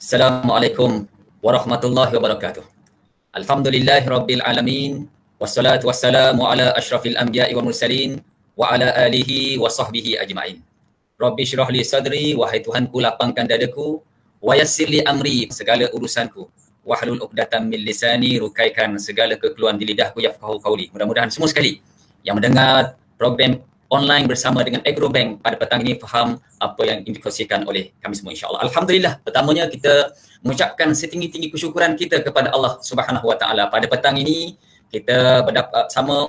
Assalamualaikum warahmatullahi wabarakatuh. Alhamdulillahirabbil alamin wassalatu wassalamu ala asyrafil anbiya'i wal mursalin wa ala alihi wa sahbihi ajma'in. Rabbi syrah li sadri, wahai Tuhanku lapangkan dadaku, wa yassir li amri, segala urusanku, wahlul 'uqdatam min lisani, rukaikan segala kekeluhan di lidahku, yafqahu qauli. Mudah-mudahan semua sekali yang mendengar program online bersama dengan Agrobank pada petang ini faham apa yang dikongsikan oleh kami semua, insya-Allah. Alhamdulillah, pertamanya kita mengucapkan setinggi-tinggi kesyukuran kita kepada Allah Subhanahu Wa Taala. Pada petang ini kita berdapat sama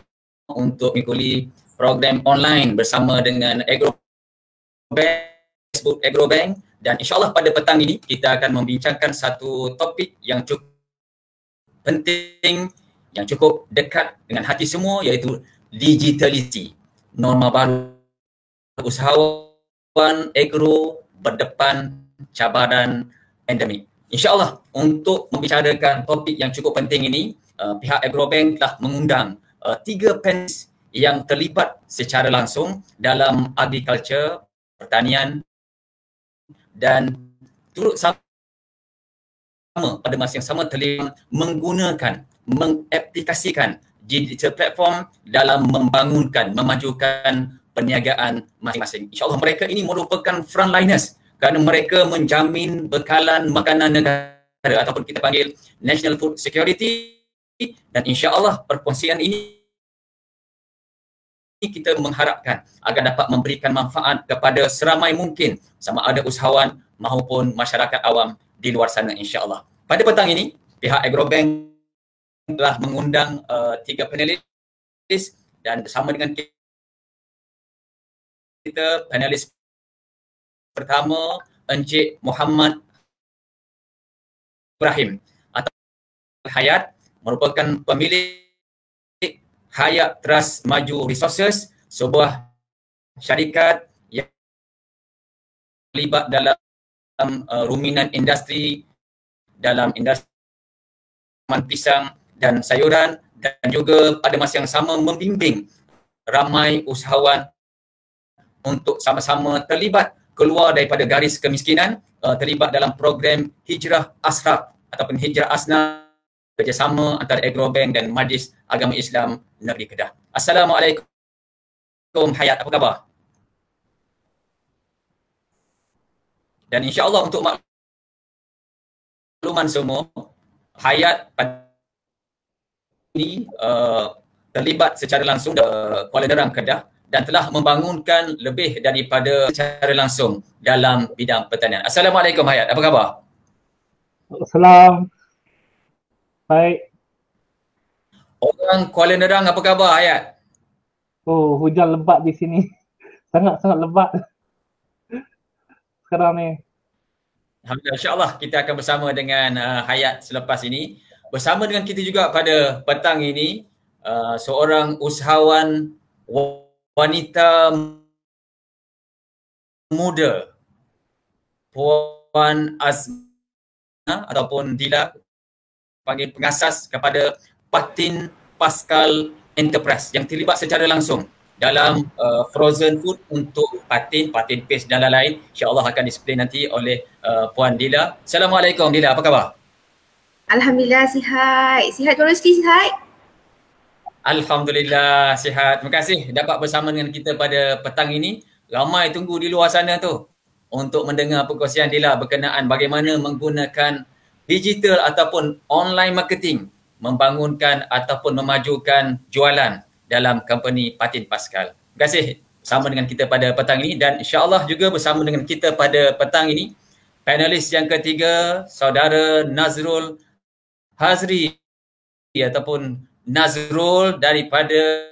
untuk mengikuti program online bersama dengan Agrobank, Facebook Agrobank, dan insya-Allah pada petang ini kita akan membincangkan satu topik yang cukup penting, yang cukup dekat dengan hati semua, iaitu digitalisasi. Norma baru usahawan agro berdepan cabaran pandemik. InsyaAllah untuk membicarakan topik yang cukup penting ini, pihak Agrobank telah mengundang 3 panelis yang terlibat secara langsung dalam agriculture, pertanian, dan turut sama pada masa yang sama terlibat menggunakan, mengaplikasikan digital platform dalam membangunkan, memajukan perniagaan masing-masing. InsyaAllah mereka ini merupakan frontliners kerana mereka menjamin bekalan makanan negara ataupun kita panggil National Food Security, dan insyaAllah perkongsian ini kita mengharapkan agar dapat memberikan manfaat kepada seramai mungkin, sama ada usahawan maupun masyarakat awam di luar sana, insyaAllah. Pada petang ini, pihak Agrobank telah mengundang 3 panelis, dan bersama dengan kita, panelis pertama Encik Muhammad Ibrahim atau Hayat, merupakan pemilik Hayat Trust Maju Resources, sebuah syarikat yang terlibat dalam ruminan industri, dalam industri pisang dan sayuran, dan juga pada masa yang sama membimbing ramai usahawan untuk sama-sama terlibat keluar daripada garis kemiskinan, terlibat dalam program Hijrah Ashraf ataupun Hijrah Asnaf, kerjasama antara Agrobank dan Majlis Agama Islam Negeri Kedah. Assalamualaikum Hayat, apa khabar? Dan insya-Allah untuk makluman semua, Hayat ini terlibat secara langsung di Kuala Nerang, Kedah, dan telah membangunkan lebih daripada secara langsung dalam bidang pertanian. Assalamualaikum Hayat, apa khabar? Assalam. Baik. Orang Kuala Nerang apa khabar Hayat? Oh, hujan lebat di sini. Sangat-sangat lebat sekarang ni. Alhamdulillah, insya-Allah kita akan bersama dengan Hayat selepas ini. Bersama dengan kita juga pada petang ini seorang usahawan wanita muda, Puan Azmina ataupun Dila, panggil pengasas kepada Patin Pascal Enterprise yang terlibat secara langsung dalam frozen food untuk Patin Paste dan lain-lain. InsyaAllah akan display nanti oleh Puan Dila. Assalamualaikum Dila, apa khabar? Alhamdulillah sihat. Sihat Tuan Rusli, sihat? Alhamdulillah sihat. Terima kasih dapat bersama dengan kita pada petang ini. Ramai tunggu di luar sana tu untuk mendengar perkongsian Dila berkenaan bagaimana menggunakan digital ataupun online marketing membangunkan ataupun memajukan jualan dalam company Patin Pascal. Terima kasih bersama dengan kita pada petang ini, dan insya-Allah juga bersama dengan kita pada petang ini panelis yang ketiga, saudara Nazrul Hazri ataupun Nazrul daripada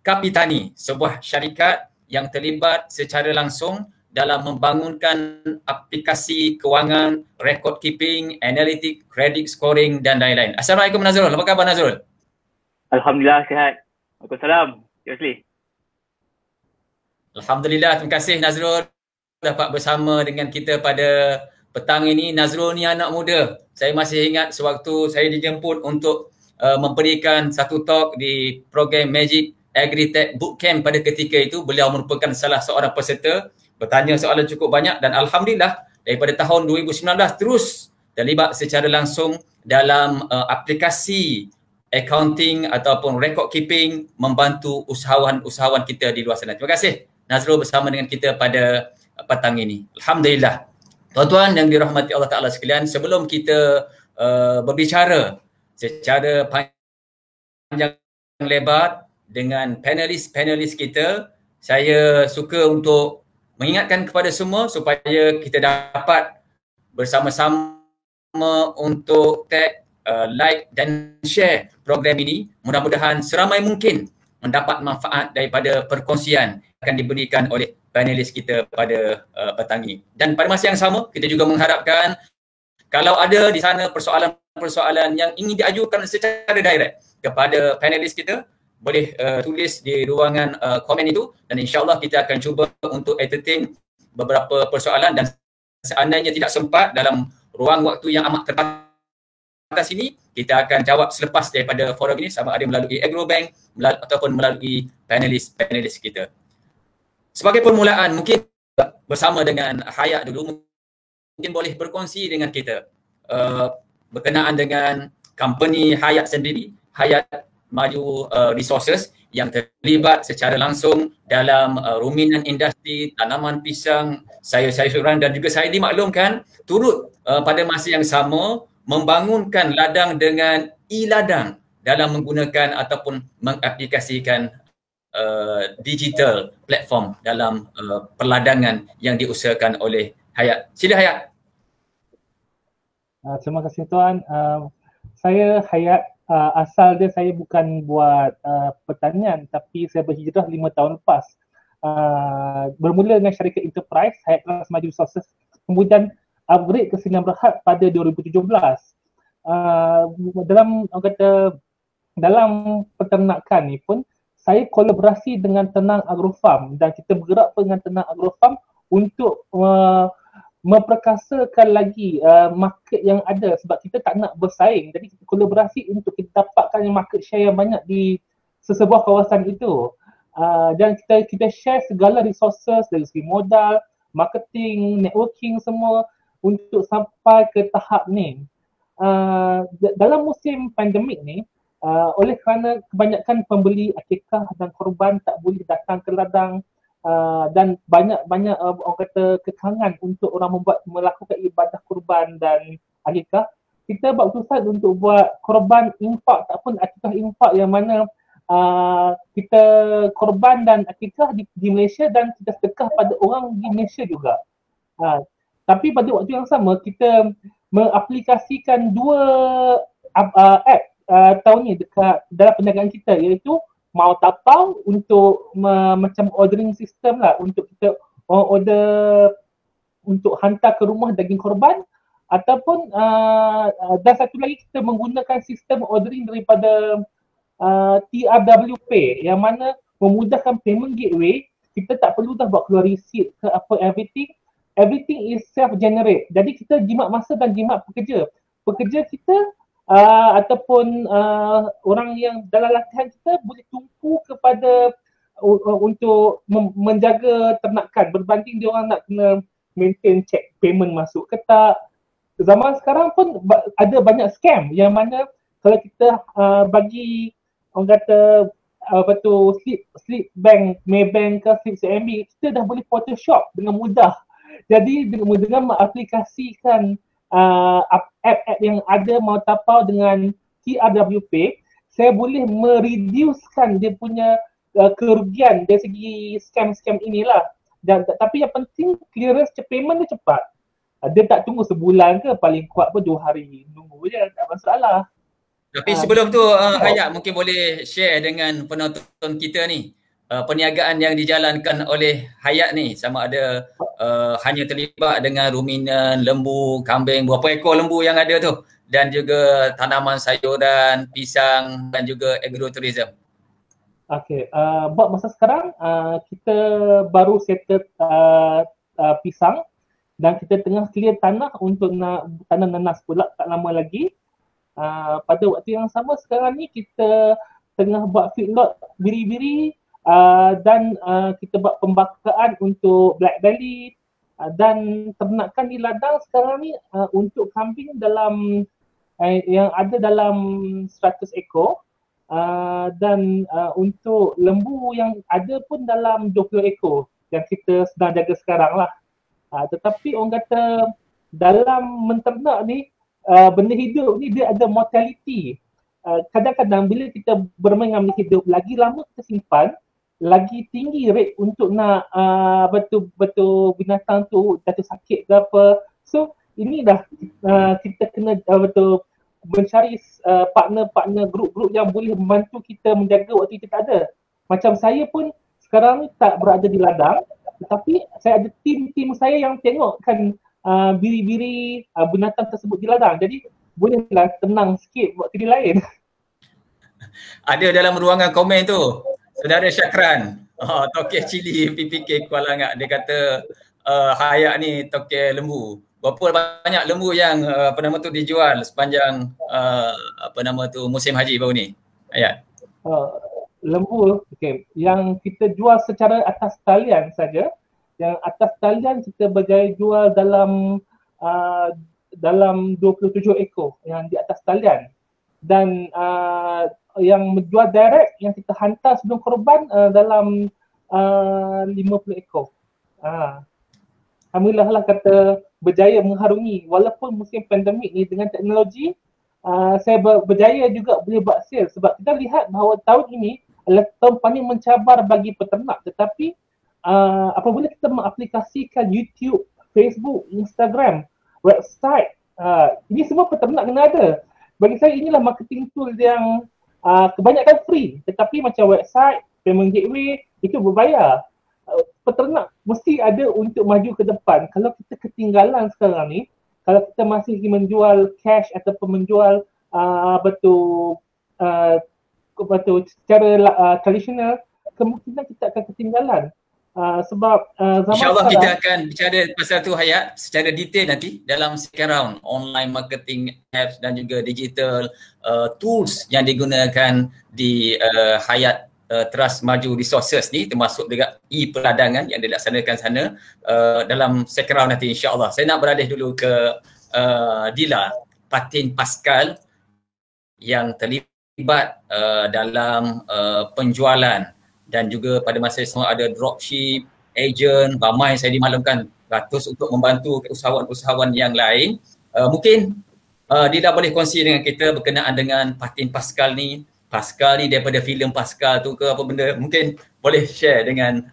Kapitani, sebuah syarikat yang terlibat secara langsung dalam membangunkan aplikasi kewangan, record keeping, analitik, credit scoring dan lain-lain. Assalamualaikum Nazrul, apa khabar Nazrul? Alhamdulillah sihat. Waalaikumsalam. Yosli. Alhamdulillah, terima kasih Nazrul dapat bersama dengan kita pada petang ini. Nazrul ni anak muda. Saya masih ingat sewaktu saya dijemput untuk memberikan satu talk di program Magic Agritech Bootcamp pada ketika itu. Beliau merupakan salah seorang peserta, bertanya soalan cukup banyak, dan alhamdulillah daripada tahun 2019 terus terlibat secara langsung dalam aplikasi accounting ataupun record keeping, membantu usahawan-usahawan kita di luar sana. Terima kasih Nazrul bersama dengan kita pada petang ini. Alhamdulillah. Tuan-tuan yang dirahmati Allah Ta'ala sekalian, sebelum kita berbicara secara panjang lebar dengan panelis kita, saya suka untuk mengingatkan kepada semua supaya kita dapat bersama-sama untuk tag, like dan share program ini. Mudah-mudahan seramai mungkin mendapat manfaat daripada perkongsian yang akan diberikan oleh panelis kita pada petang ini. Dan pada masa yang sama, kita juga mengharapkan kalau ada di sana persoalan-persoalan yang ingin diajukan secara direct kepada panelis kita, boleh tulis di ruangan komen itu, dan insyaAllah kita akan cuba untuk entertain beberapa persoalan, dan seandainya tidak sempat dalam ruang waktu yang amat terbatas ini, kita akan jawab selepas daripada forum ini, sama ada melalui Agrobank ataupun melalui panelis kita. Sebagai permulaan, mungkin bersama dengan Hayat dulu, mungkin boleh berkongsi dengan kita berkenaan dengan company Hayat sendiri, Hayat Maju Resources, yang terlibat secara langsung dalam ruminan industri tanaman pisang, sayur-sayuran, dan juga saya dimaklumkan turut pada masa yang sama membangunkan ladang dengan e-ladang dalam menggunakan ataupun mengaplikasikan digital platform dalam perladangan yang diusahakan oleh Hayat. Sila Hayat. Terima kasih Tuan. Saya Hayat, asal dia saya bukan buat pertanian, tapi saya berhijrah 5 tahun lepas. Bermula dengan syarikat enterprise Hayat Maju Resources, kemudian upgrade ke Sdn Bhd pada 2017. Dalam peternakan ni pun saya kolaborasi dengan Tenang Agrofarm, dan kita bergerak dengan Tenang Agrofarm untuk memperkasakan lagi market yang ada, sebab kita tak nak bersaing. Jadi kita kolaborasi untuk kita dapatkan market share yang banyak di sesebuah kawasan itu. Dan kita share segala resources dari segi modal, marketing, networking semua untuk sampai ke tahap ni. Dalam musim pandemik ni, oleh kerana kebanyakan pembeli akikah dan korban tak boleh datang ke ladang, dan banyak orang kata kekangan untuk orang melakukan ibadah kurban dan akikah, kita buat keputusan untuk buat korban infak ataupun akikah infak, yang mana kita korban dan akikah di Malaysia, dan kita sedekah pada orang di Malaysia juga. Tapi pada waktu yang sama kita mengaplikasikan dua app tahun ni dekat dalam perniagaan kita, iaitu Mau Tapau untuk macam ordering system lah, untuk kita order untuk hantar ke rumah daging korban, ataupun dan satu lagi kita menggunakan sistem ordering daripada TRW Pay, yang mana memudahkan payment gateway. Kita tak perlu dah buat keluar receipt ke apa, everything is self-generate. Jadi kita jimat masa dan jimat pekerja kita ataupun orang yang dalam latihan kita boleh tumpu kepada untuk menjaga ternakan, berbanding dia orang nak kena maintain check payment masuk ke tak. Zaman sekarang pun ada banyak scam, yang mana kalau kita bagi orang kata slip bank, Maybank ke slip CMB, kita dah boleh photoshop dengan mudah. Jadi dengan mengaplikasikan app yang ada Mau Tapau dengan TRW Pay, saya boleh mereducekan dia punya kerugian dari segi scam inilah. Dan tapi yang penting clearance payment dia cepat. Dia tak tunggu sebulan ke, paling kuat pun 2 hari nunggu je, tak masalah. Tapi sebelum tu Hayat mungkin boleh share dengan penonton kita ni perniagaan yang dijalankan oleh Hayat ni, sama ada hanya terlibat dengan ruminan lembu, kambing, berapa ekor lembu yang ada tu, dan juga tanaman sayuran, pisang dan juga agrotourism. Okey, buat masa sekarang kita baru settle pisang, dan kita tengah clear tanah untuk nak tanam nanas pula tak lama lagi. Pada waktu yang sama sekarang ni kita tengah buat feedlot biri-biri, dan kita buat pembakaran untuk blackberry, Dan ternakan di ladang sekarang ni untuk kambing dalam yang ada dalam 100 ekor dan untuk lembu yang ada pun dalam 20 ekor yang kita sedang jaga sekarang lah. Tetapi orang kata dalam menternak ni benda hidup ni dia ada mortality. Kadang-kadang bila kita bermain dengan benda hidup, lagi lama kita simpan, lagi tinggi rate untuk nak betul-betul binatang tu jatuh sakit ke apa. So ini dah kita kena betul mencari partner-partner grup-grup yang boleh membantu kita menjaga waktu kita tak ada. Macam saya pun sekarang ni tak berada di ladang, tetapi saya ada tim-tim saya yang tengokkan biri-biri binatang tersebut di ladang. Jadi bolehlah tenang sikit buat kerja lain. Ada dalam ruangan komen tu, Saudara Syakran, Tokeh Cili PPK Kuala Langat, dia kata Hayak ni Tokeh lembu. Berapa banyak lembu yang dijual sepanjang musim haji baru ni? Hayak. Lembu, okey. Yang kita jual secara atas talian saja. Yang atas talian kita berjaya jual dalam 27 ekor yang di atas talian. Dan yang menjual direct yang kita hantar sebelum korban dalam 50 ekor. Alhamdulillah lah kata berjaya mengharungi walaupun musim pandemik ni dengan teknologi saya berjaya juga boleh buat sale sebab kita lihat bahawa tahun ini adalah tahun paling mencabar bagi peternak, tetapi apabila kita mengaplikasikan YouTube, Facebook, Instagram, website, ini semua peternak kena ada. Bagi saya inilah marketing tool yang kebanyakan free, tetapi macam website, payment gateway itu berbayar. Peternak mesti ada untuk maju ke depan. Kalau kita ketinggalan sekarang ni, kalau kita masih menjual cash ataupun menjual secara tradisional, kemungkinan kita akan ketinggalan. Sebab zaman InsyaAllah sekarang, kita akan bicara pasal tu Hayat secara detail nanti dalam second round online marketing apps dan juga digital tools yang digunakan di Hayat Trust Maju Resources ni, termasuk juga e-peladangan yang dilaksanakan sana dalam second round nanti insyaAllah. Saya nak beralih dulu ke Dila, Patin Pascal yang terlibat dalam penjualan dan juga pada masa yang sama ada dropship, agent, ramai saya dimaklumkan ratus untuk membantu usahawan-usahawan yang lain. Mungkin Dila boleh kongsi dengan kita berkenaan dengan Patin Pascal ni. Pascal ni daripada filem Pascal tu ke apa benda, mungkin boleh share dengan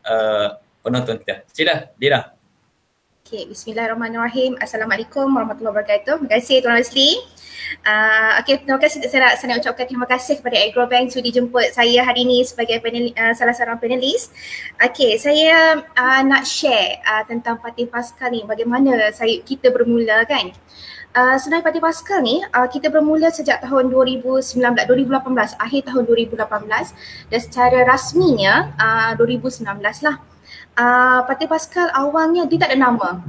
penonton kita. Sila Dila. Okay, bismillahirrahmanirrahim. Assalamualaikum warahmatullahi wabarakatuh. Terima kasih Tuan Rosli. Terima kasih. Saya nak ucapkan terima kasih kepada Agrobank sudi jemput saya hari ini sebagai salah seorang panelis. Saya nak share tentang Patin Pascal ni, bagaimana kita bermula kan. Sebenarnya Patin Pascal ni kita bermula sejak tahun 2018, akhir tahun 2018 dan secara rasminya 2019 lah. Patin Pascal awalnya dia tak ada nama.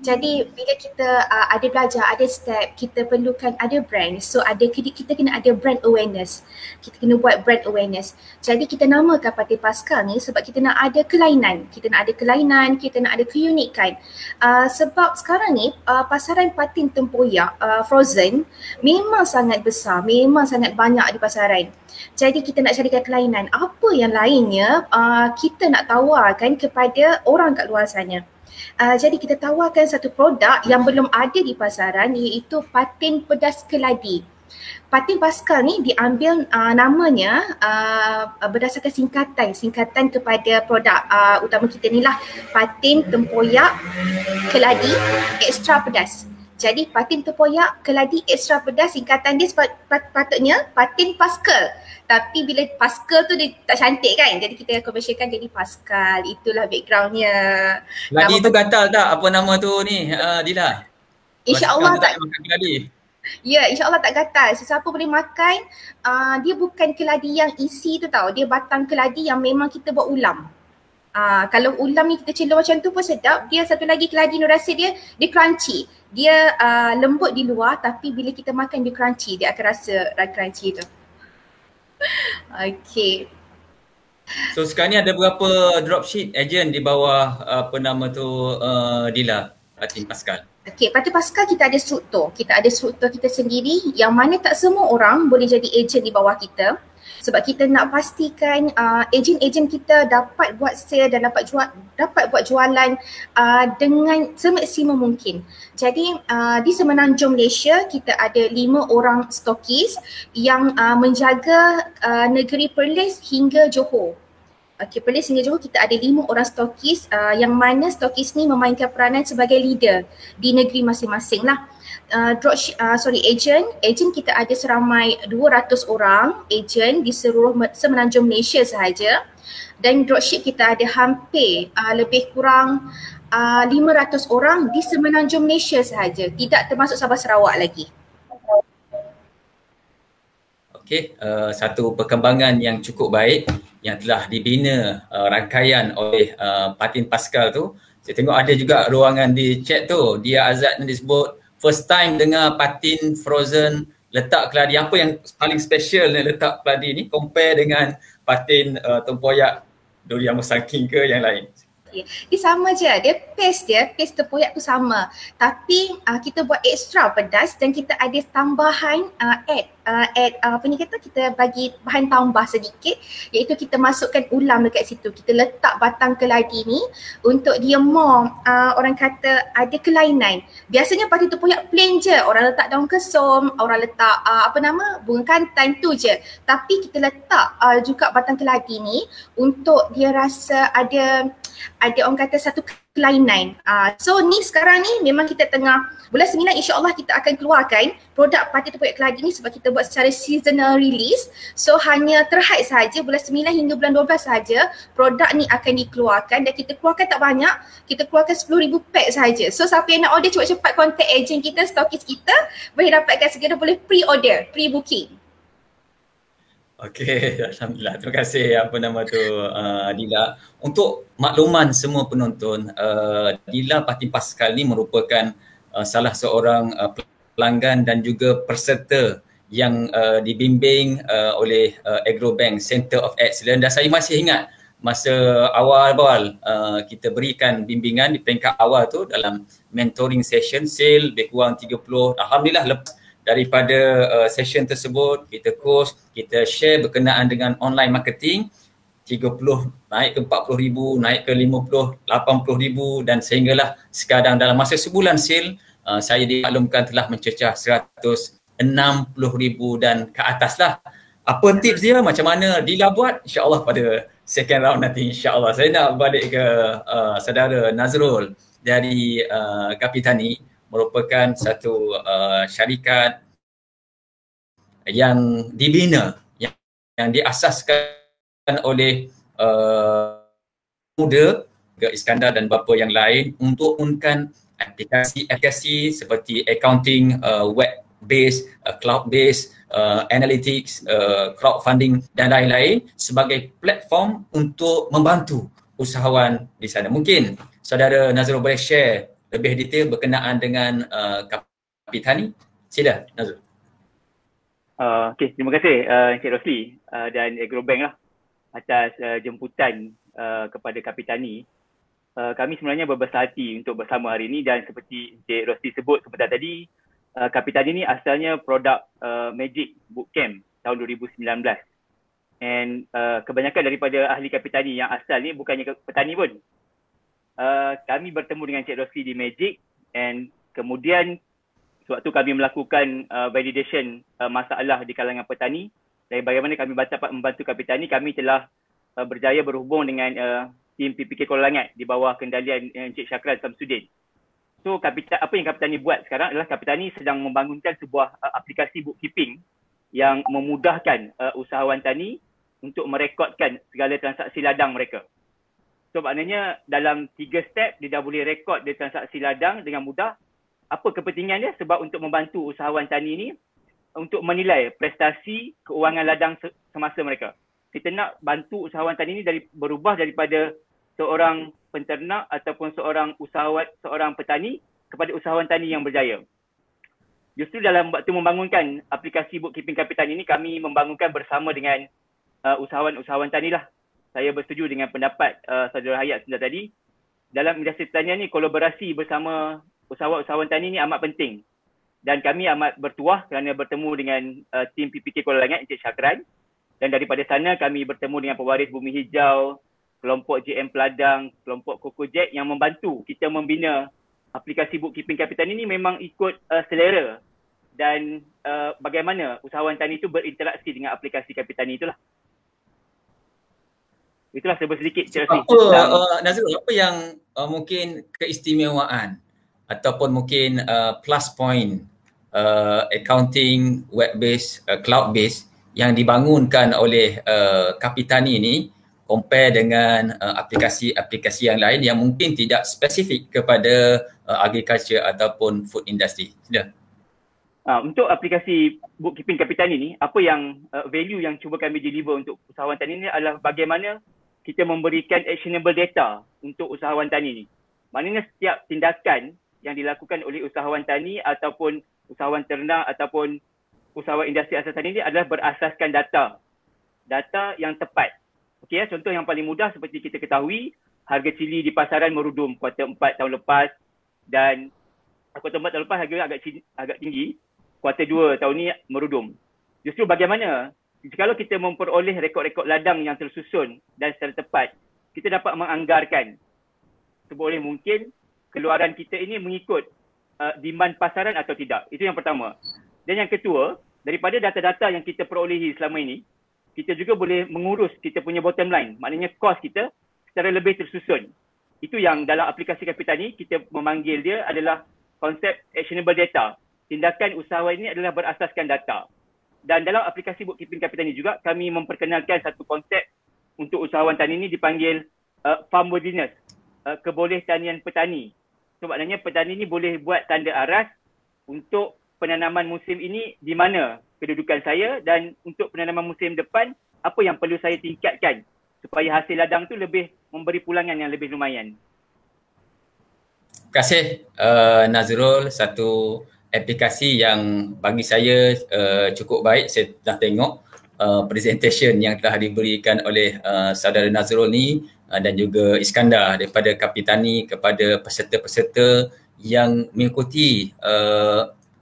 Jadi bila kita ada belajar, ada step, kita perlukan ada brand. So kita kena ada brand awareness. Kita kena buat brand awareness. Jadi kita namakan Patin Pascal ni sebab kita nak ada kelainan. Kita nak ada keunikan. Sebab sekarang ni pasaran patin tempoyak frozen memang sangat besar, memang sangat banyak di pasaran. Jadi kita nak carikan kelainan. Apa yang lainnya kita nak tawarkan kepada orang kat luar sana. Jadi kita tawarkan satu produk yang belum ada di pasaran, iaitu patin pedas keladi. Patin Pascal ni diambil namanya berdasarkan singkatan kepada produk utama kita ni lah, patin tempoyak keladi ekstra pedas. Jadi patin tempoyak keladi ekstra pedas, singkatan dia patutnya Patin Pascal. Tapi bila Pascal tu dia tak cantik kan, jadi kita komersialkan jadi Pascal. Itulah backgroundnya. Keladi tu gatal tak apa nama tu ni Dila? InsyaAllah tak. Makan keladi. Ya, insyaAllah tak gatal. Sesiapa boleh makan. Dia bukan keladi yang isi tu tau. Dia batang keladi yang memang kita buat ulam. Kalau ulam ni kita celur macam tu pun sedap. Dia satu lagi keladi ni rasa dia crunchy. Dia lembut di luar tapi bila kita makan dia crunchy. Dia akan rasa crunchy tu. Okay. So sekarang ni ada berapa dropship agent di bawah apa nama tu Dila Patin Pascal? Okey, pada Pascal kita ada struktur. Kita ada struktur kita sendiri yang mana tak semua orang boleh jadi ejen di bawah kita. Sebab kita nak pastikan ejen-ejen kita dapat buat sale dan dapat buat jualan dengan semaksimum mungkin. Jadi di Semenanjung Malaysia kita ada 5 orang stokis yang menjaga negeri Perlis hingga Johor. Okey, Perlis hingga Johor kita ada 5 orang stokis yang mana stokis ni memainkan peranan sebagai leader di negeri masing-masing lah. Ejen kita ada seramai 200 orang ejen di seluruh Semenanjung Malaysia sahaja, dan dropship kita ada hampir lebih kurang 500 orang di Semenanjung Malaysia sahaja, tidak termasuk Sabah Sarawak lagi. Okey, satu perkembangan yang cukup baik yang telah dibina rangkaian oleh Patin Pascal tu. Saya tengok ada juga ruangan di chat tu, Dia Azad yang disebut first time dengar Patin Frozen letak keladi. Apa yang paling special ni letak keladi ni compare dengan Patin tempoyak durian musangking ke yang lain? Dia sama je, paste tempoyak tu sama, tapi kita buat extra pedas dan kita ada tambahan kita bagi bahan tambah sedikit, iaitu kita masukkan ulam dekat situ. Kita letak batang keladi ni untuk dia more orang kata ada kelainan. Biasanya patin tempoyak plain je, orang letak daun kesum, orang letak bunga kantan tu je, tapi kita letak juga batang keladi ni untuk dia rasa ada orang kata satu kelainan. So ni sekarang ni memang kita tengah bulan 9 insya-Allah kita akan keluarkan produk patin tempoyak keladi ni sebab kita buat secara seasonal release. So hanya terhad sahaja bulan 9 hingga bulan 12 sahaja produk ni akan dikeluarkan, dan kita keluarkan tak banyak, kita keluarkan 10,000 pack sahaja. So siapa yang nak order cepat-cepat contact ejen kita, stokis kita, boleh dapatkan segera, boleh pre-order, pre-booking. Okey, alhamdulillah. Terima kasih Dila. Untuk makluman semua penonton, Dila Patin Pascal ni merupakan salah seorang pelanggan dan juga peserta yang dibimbing oleh Agrobank Center of Excellence, dan saya masih ingat masa awal-awal kita berikan bimbingan di peringkat awal tu dalam mentoring session sale lebih kurang 30. Alhamdulillah lepas daripada session tersebut kita course, kita share berkenaan dengan online marketing, 30 naik ke 40,000, naik ke 50, 80,000 dan sehinggalah sekarang dalam masa sebulan sale saya dimaklumkan telah mencecah 160,000 dan ke atas lah. Apa tips dia, macam mana Dila buat? InsyaAllah pada second round nanti insyaAllah. Saya nak balik ke saudara Nazrul dari Kapitani, merupakan satu syarikat yang dibina, yang diasaskan oleh muda ke Iskandar dan bapa yang lain untuk menggunakan aplikasi seperti accounting, web based, cloud based, analytics, crowdfunding dan lain-lain sebagai platform untuk membantu usahawan di sana. Mungkin saudara Nazrul boleh share lebih detail berkenaan dengan Kapitani. Sila Nazrul. Okey, terima kasih Encik Rosli dan Agrobank lah atas jemputan kepada Kapitani. Kami sebenarnya berbesar hati untuk bersama hari ini, dan seperti Encik Rosli sebut sebentar tadi, Kapitani ni asalnya produk Magic Bootcamp tahun 2019. And kebanyakan daripada ahli Kapitani yang asal ni bukannya petani pun. Kami bertemu dengan Encik Rosli di Magic, and kemudian sewaktu kami melakukan validation masalah di kalangan petani dan bagaimana kami dapat membantu Kapitani, kami telah berjaya berhubung dengan tim PPK Kuala Langat di bawah kendalian Encik Syakran Samsudin. So apa yang Kapitani buat sekarang adalah Kapitani sedang membangunkan sebuah aplikasi bookkeeping yang memudahkan usahawan tani untuk merekodkan segala transaksi ladang mereka. So maknanya dalam 3 step dia dah boleh rekod dia transaksi ladang dengan mudah. Apa kepentingan dia? Sebab untuk membantu usahawan tani ni untuk menilai prestasi keuangan ladang semasa mereka. Kita nak bantu usahawan tani ni berubah daripada seorang penternak ataupun seorang usahawan, seorang petani kepada usahawan tani yang berjaya. Justru dalam waktu membangunkan aplikasi bookkeeping Kapitani ini, kami membangunkan bersama dengan usahawan-usahawan tani lah. saya bersetuju dengan pendapat Saudara Hayat sebentar tadi. Dalam industri pertanian ni, kolaborasi bersama usahawan-usahawan tani ni amat penting. Dan kami amat bertuah kerana bertemu dengan tim PPK Kuala Langat, Encik Syakran. Dan daripada sana kami bertemu dengan pewaris Bumi Hijau, kelompok JM Peladang, kelompok Coco Jack yang membantu kita membina aplikasi bookkeeping Kapitani ini memang ikut selera dan bagaimana usahawan tani itu berinteraksi dengan aplikasi Kapitani itulah. Itulah serba sedikit. Nazrul, apa yang mungkin keistimewaan ataupun mungkin plus point accounting web-based, cloud-based yang dibangunkan oleh Kapitani ini compare dengan aplikasi-aplikasi yang lain yang mungkin tidak spesifik kepada agriculture ataupun food industry? Sudah. Untuk aplikasi bookkeeping Kapitani ni, apa yang value yang cuba kami deliver untuk usahawan tani ni adalah bagaimana kita memberikan actionable data untuk usahawan tani ni. Maknanya setiap tindakan yang dilakukan oleh usahawan tani ataupun usahawan ternak ataupun usahawan industri asas tani ni adalah berasaskan data. Data yang tepat. Okey, contoh yang paling mudah seperti kita ketahui, harga cili di pasaran merudum kuartal 4 tahun lepas dan kuartal 4 tahun lepas harga agak tinggi, kuartal 2 tahun ni merudum. Justru bagaimana kalau kita memperoleh rekod-rekod ladang yang tersusun dan secara tepat, kita dapat menganggarkan seboleh mungkin keluaran kita ini mengikut demand pasaran atau tidak. Itu yang pertama. Dan yang kedua, daripada data-data yang kita perolehi selama ini, kita juga boleh mengurus kita punya bottom line. Maknanya kos kita secara lebih tersusun. Itu yang dalam aplikasi Kapitani kita memanggil dia adalah konsep actionable data. Tindakan usahawan ini adalah berasaskan data. Dan dalam aplikasi bookkeeping Kapitani juga kami memperkenalkan satu konsep untuk usahawan tani ini dipanggil farm worthiness, keboleh tanian petani. So maknanya petani ini boleh buat tanda aras untuk penanaman musim ini di mana kedudukan saya dan untuk penanaman musim depan apa yang perlu saya tingkatkan supaya hasil ladang tu lebih memberi pulangan yang lebih lumayan. Terima kasih Nazrul, satu aplikasi yang bagi saya cukup baik. Saya dah tengok presentation yang telah diberikan oleh saudara Nazrul ni dan juga Iskandar daripada Kapitani kepada peserta-peserta yang mengikuti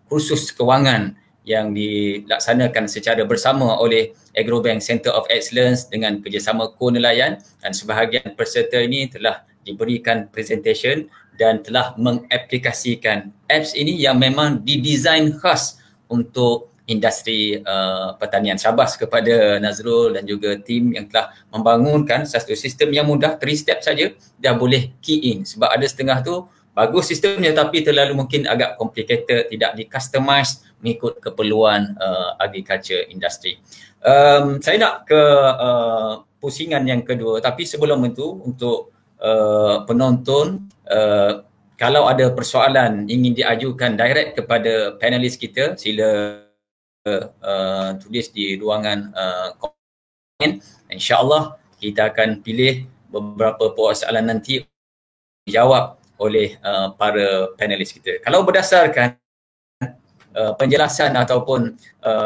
kursus kewangan yang dilaksanakan secara bersama oleh Agrobank Center of Excellence dengan kerjasama Ko-Nelayan, dan sebahagian peserta ini telah diberikan presentation dan telah mengaplikasikan apps ini yang memang didesain khas untuk industri pertanian. Syabas kepada Nazrul dan juga tim yang telah membangunkan satu sistem yang mudah, 3 step saja dah boleh key in. Sebab ada setengah tu bagus sistemnya tapi terlalu mungkin agak complicated, tidak di-customize mengikut keperluan agriculture industry. Saya nak ke pusingan yang kedua, tapi sebelum itu untuk penonton, kalau ada persoalan ingin diajukan direct kepada panelis kita, sila tulis di ruangan komen. InsyaAllah kita akan pilih beberapa persoalan nanti dijawab oleh para panelis kita. Kalau berdasarkan penjelasan ataupun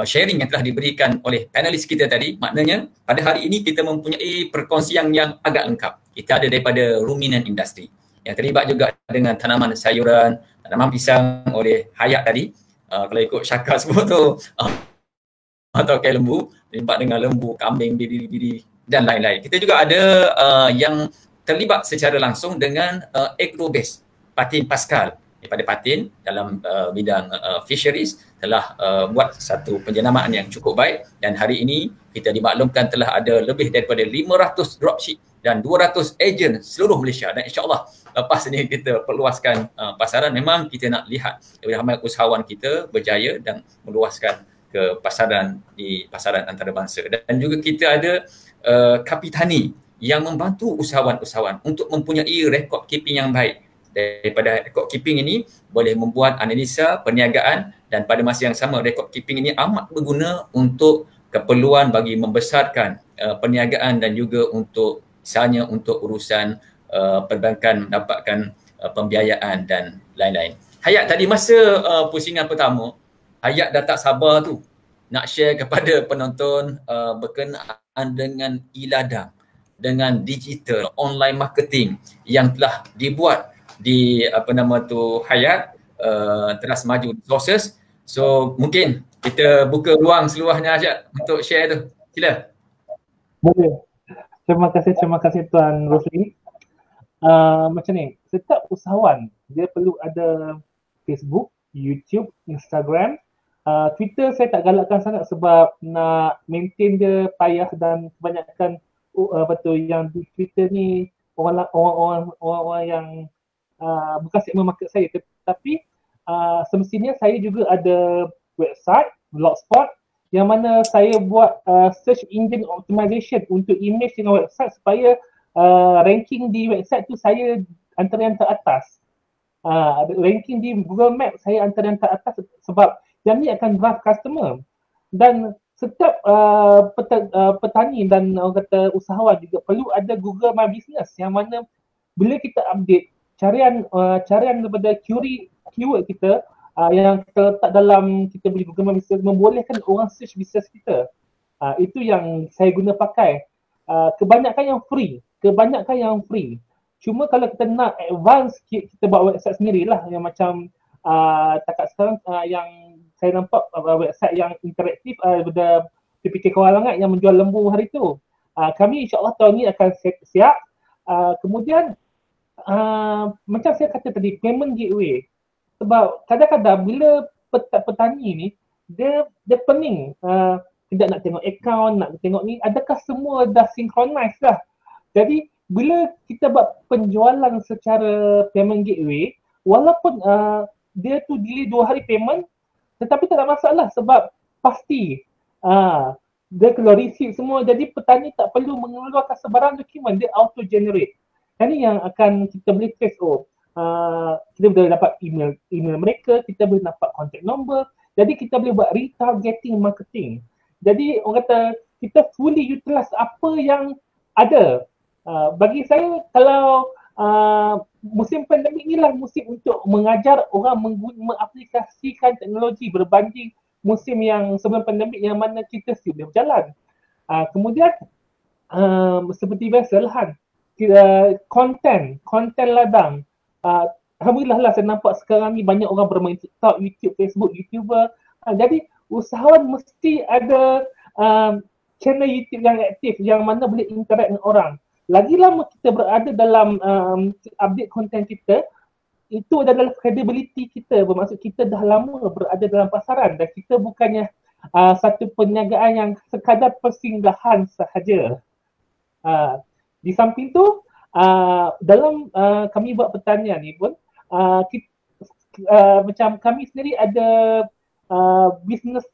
sharing yang telah diberikan oleh panelis kita tadi, maknanya pada hari ini kita mempunyai perkongsian yang agak lengkap. Kita ada daripada ruminant industry yang terlibat juga dengan tanaman sayuran, tanaman pisang oleh Hayat tadi. Kalau ikut Syakar sebut tu, atau kayak lembu, terlibat dengan lembu, kambing, biri dan lain-lain. Kita juga ada yang terlibat secara langsung dengan agro-based, Patin Pascal daripada Patin dalam bidang fisheries telah buat satu penjenamaan yang cukup baik, dan hari ini kita dimaklumkan telah ada lebih daripada 500 dropship dan 200 ejen seluruh Malaysia, dan insyaAllah lepas ini kita perluaskan pasaran. Memang kita nak lihat ramai usahawan kita berjaya dan meluaskan ke pasaran di pasaran antarabangsa. Dan juga kita ada Kapitani yang membantu usahawan-usahawan untuk mempunyai rekod keeping yang baik. Daripada rekod keeping ini boleh membuat analisa perniagaan, dan pada masa yang sama rekod keeping ini amat berguna untuk keperluan bagi membesarkan perniagaan dan juga untuk misalnya untuk urusan perbankan mendapatkan pembiayaan dan lain-lain. Hayat tadi masa pusingan pertama, Hayat dah tak sabar tu nak share kepada penonton berkenaan dengan iladang. dengan digital online marketing yang telah dibuat di Hayat Teras Maju Resources. So mungkin kita buka ruang seluahnya Asyad untuk share tu. Sila. Boleh. Terima kasih Tuan Rosli. Macam ni, setiap usahawan dia perlu ada Facebook, YouTube, Instagram. Twitter saya tak galakkan sangat sebab nak maintain dia payah dan kebanyakan yang di Twitter ni orang-orang yang bukan segmen market saya, tetapi semestinya saya juga ada website, Blogspot, yang mana saya buat search engine optimization untuk image dengan website supaya ranking di website tu saya antara yang teratas. Ranking di Google Map saya antara yang teratas sebab yang ni akan drive customer. Dan setiap petani dan orang kata usahawan juga perlu ada Google My Business yang mana bila kita update carian daripada keyword kita yang kita letak dalam kita beli Google My Business membolehkan orang search business kita. Itu yang saya guna pakai. Kebanyakan yang free. Cuma kalau kita nak advance sikit, kita buat website sendirilah yang macam takat sekarang yang saya nampak website yang interaktif daripada PPK Kuala Langat yang menjual lembu hari tu. Kami insyaAllah tahun ni akan siap. Kemudian macam saya kata tadi, payment gateway. Sebab kadang-kadang bila petani ni dia pening, tidak nak tengok account, nak tengok ni, adakah semua dah synchronize dah. Jadi bila kita buat penjualan secara payment gateway, walaupun dia tu delay 2 hari payment, tetapi tak ada masalah sebab pasti dia keluar receipt semua, jadi petani tak perlu mengeluarkan sebarang dokumen, dia auto generate. Ini yang akan kita boleh trace, kita boleh dapat email mereka, kita boleh dapat contact number, jadi kita boleh buat retargeting marketing. Jadi orang kata kita fully utilize apa yang ada. Bagi saya kalau musim pandemik inilah musim untuk mengajar orang mengaplikasikan teknologi berbanding musim yang sebelum pandemik yang mana kita still boleh berjalan. Kemudian seperti biasa Lahan, konten ladang. Alhamdulillah lah saya nampak sekarang ni banyak orang bermain TikTok, YouTube, Facebook, YouTuber. Jadi usahawan mesti ada channel YouTube yang aktif yang mana boleh interact dengan orang. Lagi lama kita berada dalam update konten kita, itu adalah credibility kita, bermaksud kita dah lama berada dalam pasaran dan kita bukannya satu perniagaan yang sekadar persinggahan sahaja. Di samping tu, dalam kami buat pertanian ni pun, macam kami sendiri ada business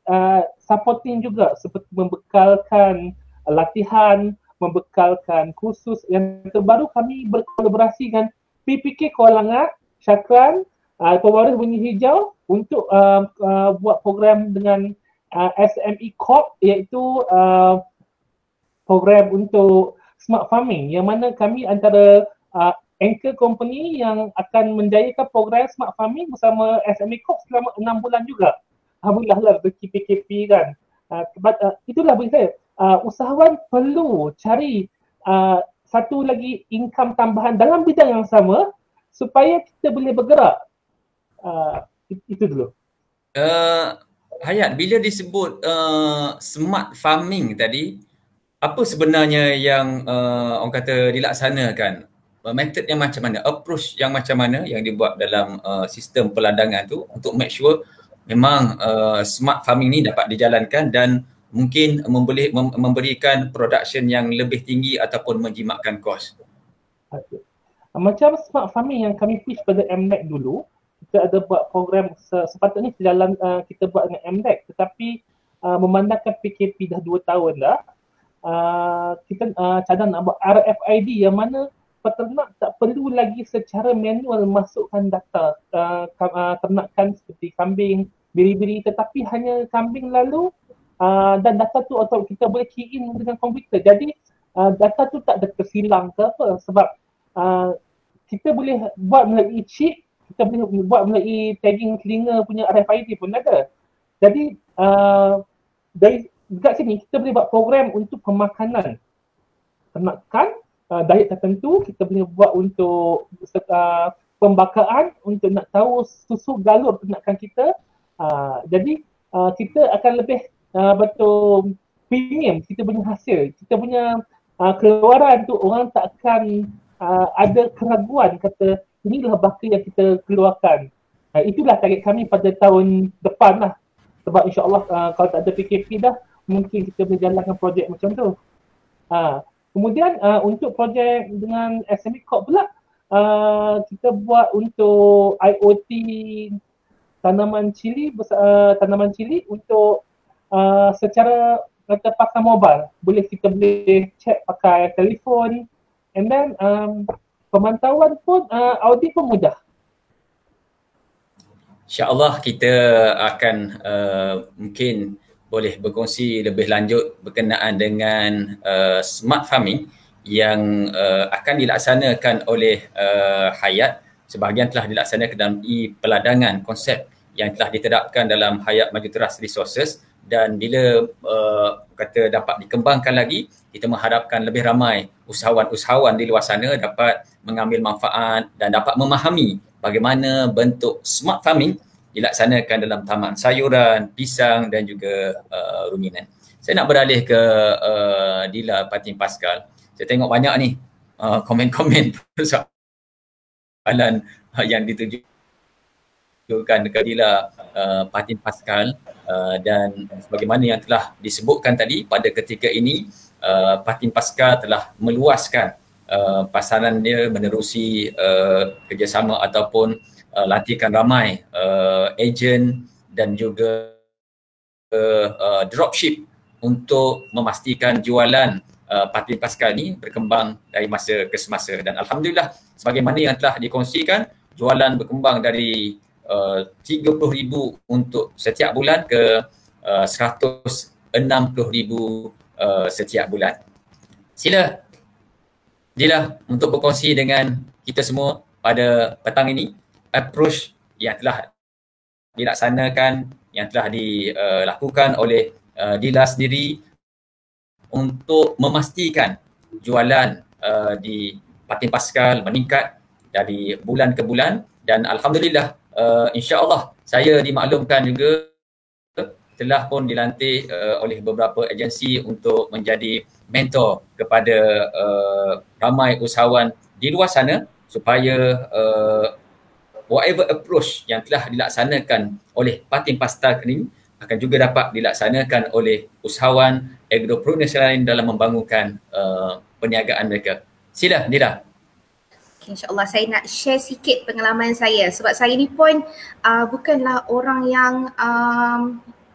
supporting juga seperti membekalkan latihan, membekalkan kursus. Yang terbaru kami berkolaborasi dengan PPK Kuala Langat, Syakran, Pewaris Bunyi Hijau untuk buat program dengan SME Corp, iaitu program untuk smart farming yang mana kami antara anchor company yang akan menjayakan program smart farming bersama SME Corp selama 6 bulan juga. Alhamdulillah lah rezeki PKP kan. Itulah bagi saya. Usahawan perlu cari satu lagi income tambahan dalam bidang yang sama supaya kita boleh bergerak. Itu dulu. Hayat, bila disebut smart farming tadi, apa sebenarnya yang orang kata dilaksanakan? Method yang macam mana? Approach yang macam mana yang dibuat dalam sistem peladangan tu untuk make sure memang smart farming ni dapat dijalankan dan mungkin memberikan production yang lebih tinggi ataupun menjimatkan kos. Okay. Macam smart farming yang kami pitch pada MDEC dulu, kita ada buat program sepatutnya sejalan kita buat dengan MDEC, tetapi memandangkan PKP dah 2 tahun dah, kita cadang nak buat RFID yang mana peternak tak perlu lagi secara manual masukkan data ternakan seperti kambing, biri-biri, tetapi hanya kambing lalu dan data tu atau kita boleh key in dengan komputer. Jadi data tu tak ada tersilang ke apa sebab kita boleh buat melalui chip, kita boleh buat melalui tagging telinga punya RFID pun ada. Jadi dari dekat sini kita boleh buat program untuk pemakanan. ternakan, diet tertentu kita boleh buat untuk pembakaan untuk nak tahu susu galur ternakan kita. Jadi kita akan lebih betul premium kita punya hasil, kita punya keluaran tu orang tak akan ada keraguan kata inilah baka yang kita keluarkan. Itulah target kami pada tahun depan lah. Sebab insyaAllah kalau tak ada PKP dah, mungkin kita boleh jalankan projek macam tu. Kemudian untuk projek dengan SME Corp pula, kita buat untuk IoT tanaman cili untuk secara kata pasar mobile. Kita boleh check pakai telefon, and then pemantauan pun audit pun mudah. InsyaAllah kita akan mungkin boleh berkongsi lebih lanjut berkenaan dengan smart farming yang akan dilaksanakan oleh Hayat. Sebahagian telah dilaksanakan dalam peladangan konsep yang telah diterapkan dalam Hayat Maju Teras Resources, dan bila kata dapat dikembangkan lagi, kita mengharapkan lebih ramai usahawan-usahawan di luar sana dapat mengambil manfaat dan dapat memahami bagaimana bentuk smart farming dilaksanakan dalam taman sayuran, pisang dan juga ruminan. Saya nak beralih ke Dila Patin Pascal. Saya tengok banyak ni komen-komen persoalan yang ditujukan dekat Dila Patin Pascal, dan sebagaimana yang telah disebutkan tadi, pada ketika ini Patin Pascal telah meluaskan pasaran dia menerusi kerjasama ataupun lantikan ramai ejen dan juga dropship untuk memastikan jualan Patin Pascal ni berkembang dari masa ke semasa, dan alhamdulillah sebagaimana yang telah dikongsikan, jualan berkembang dari 30,000 untuk setiap bulan ke 160,000 setiap bulan. Sila Dila untuk berkongsi dengan kita semua pada petang ini approach yang telah dilaksanakan, yang telah dilakukan oleh Dila sendiri untuk memastikan jualan di Patin Pascal meningkat dari bulan ke bulan, dan alhamdulillah insya-Allah saya dimaklumkan juga telah pun dilantik oleh beberapa agensi untuk menjadi mentor kepada ramai usahawan di luar sana supaya whatever approach yang telah dilaksanakan oleh Patin Pascal ini akan juga dapat dilaksanakan oleh usahawan agropreneurs lain dalam membangunkan perniagaan mereka. Sila Dila. Okay, InsyaAllah saya nak share sikit pengalaman saya sebab saya ni pun bukanlah orang yang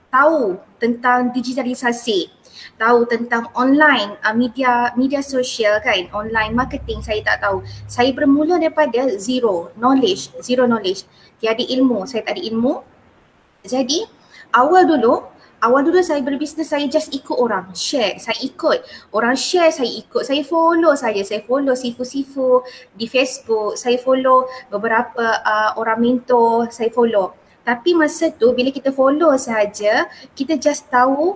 tahu tentang digitalisasi, tahu tentang online, media sosial kan, online marketing saya tak tahu. Saya bermula daripada zero knowledge. Tiada ilmu, saya tak ada ilmu. Jadi awal dulu saya berbisnes, saya just ikut orang share, saya ikut orang share, saya ikut, saya follow saja, saya follow sifu-sifu di Facebook, saya follow beberapa orang mentor, saya follow. Tapi masa tu bila kita follow saja, kita just tahu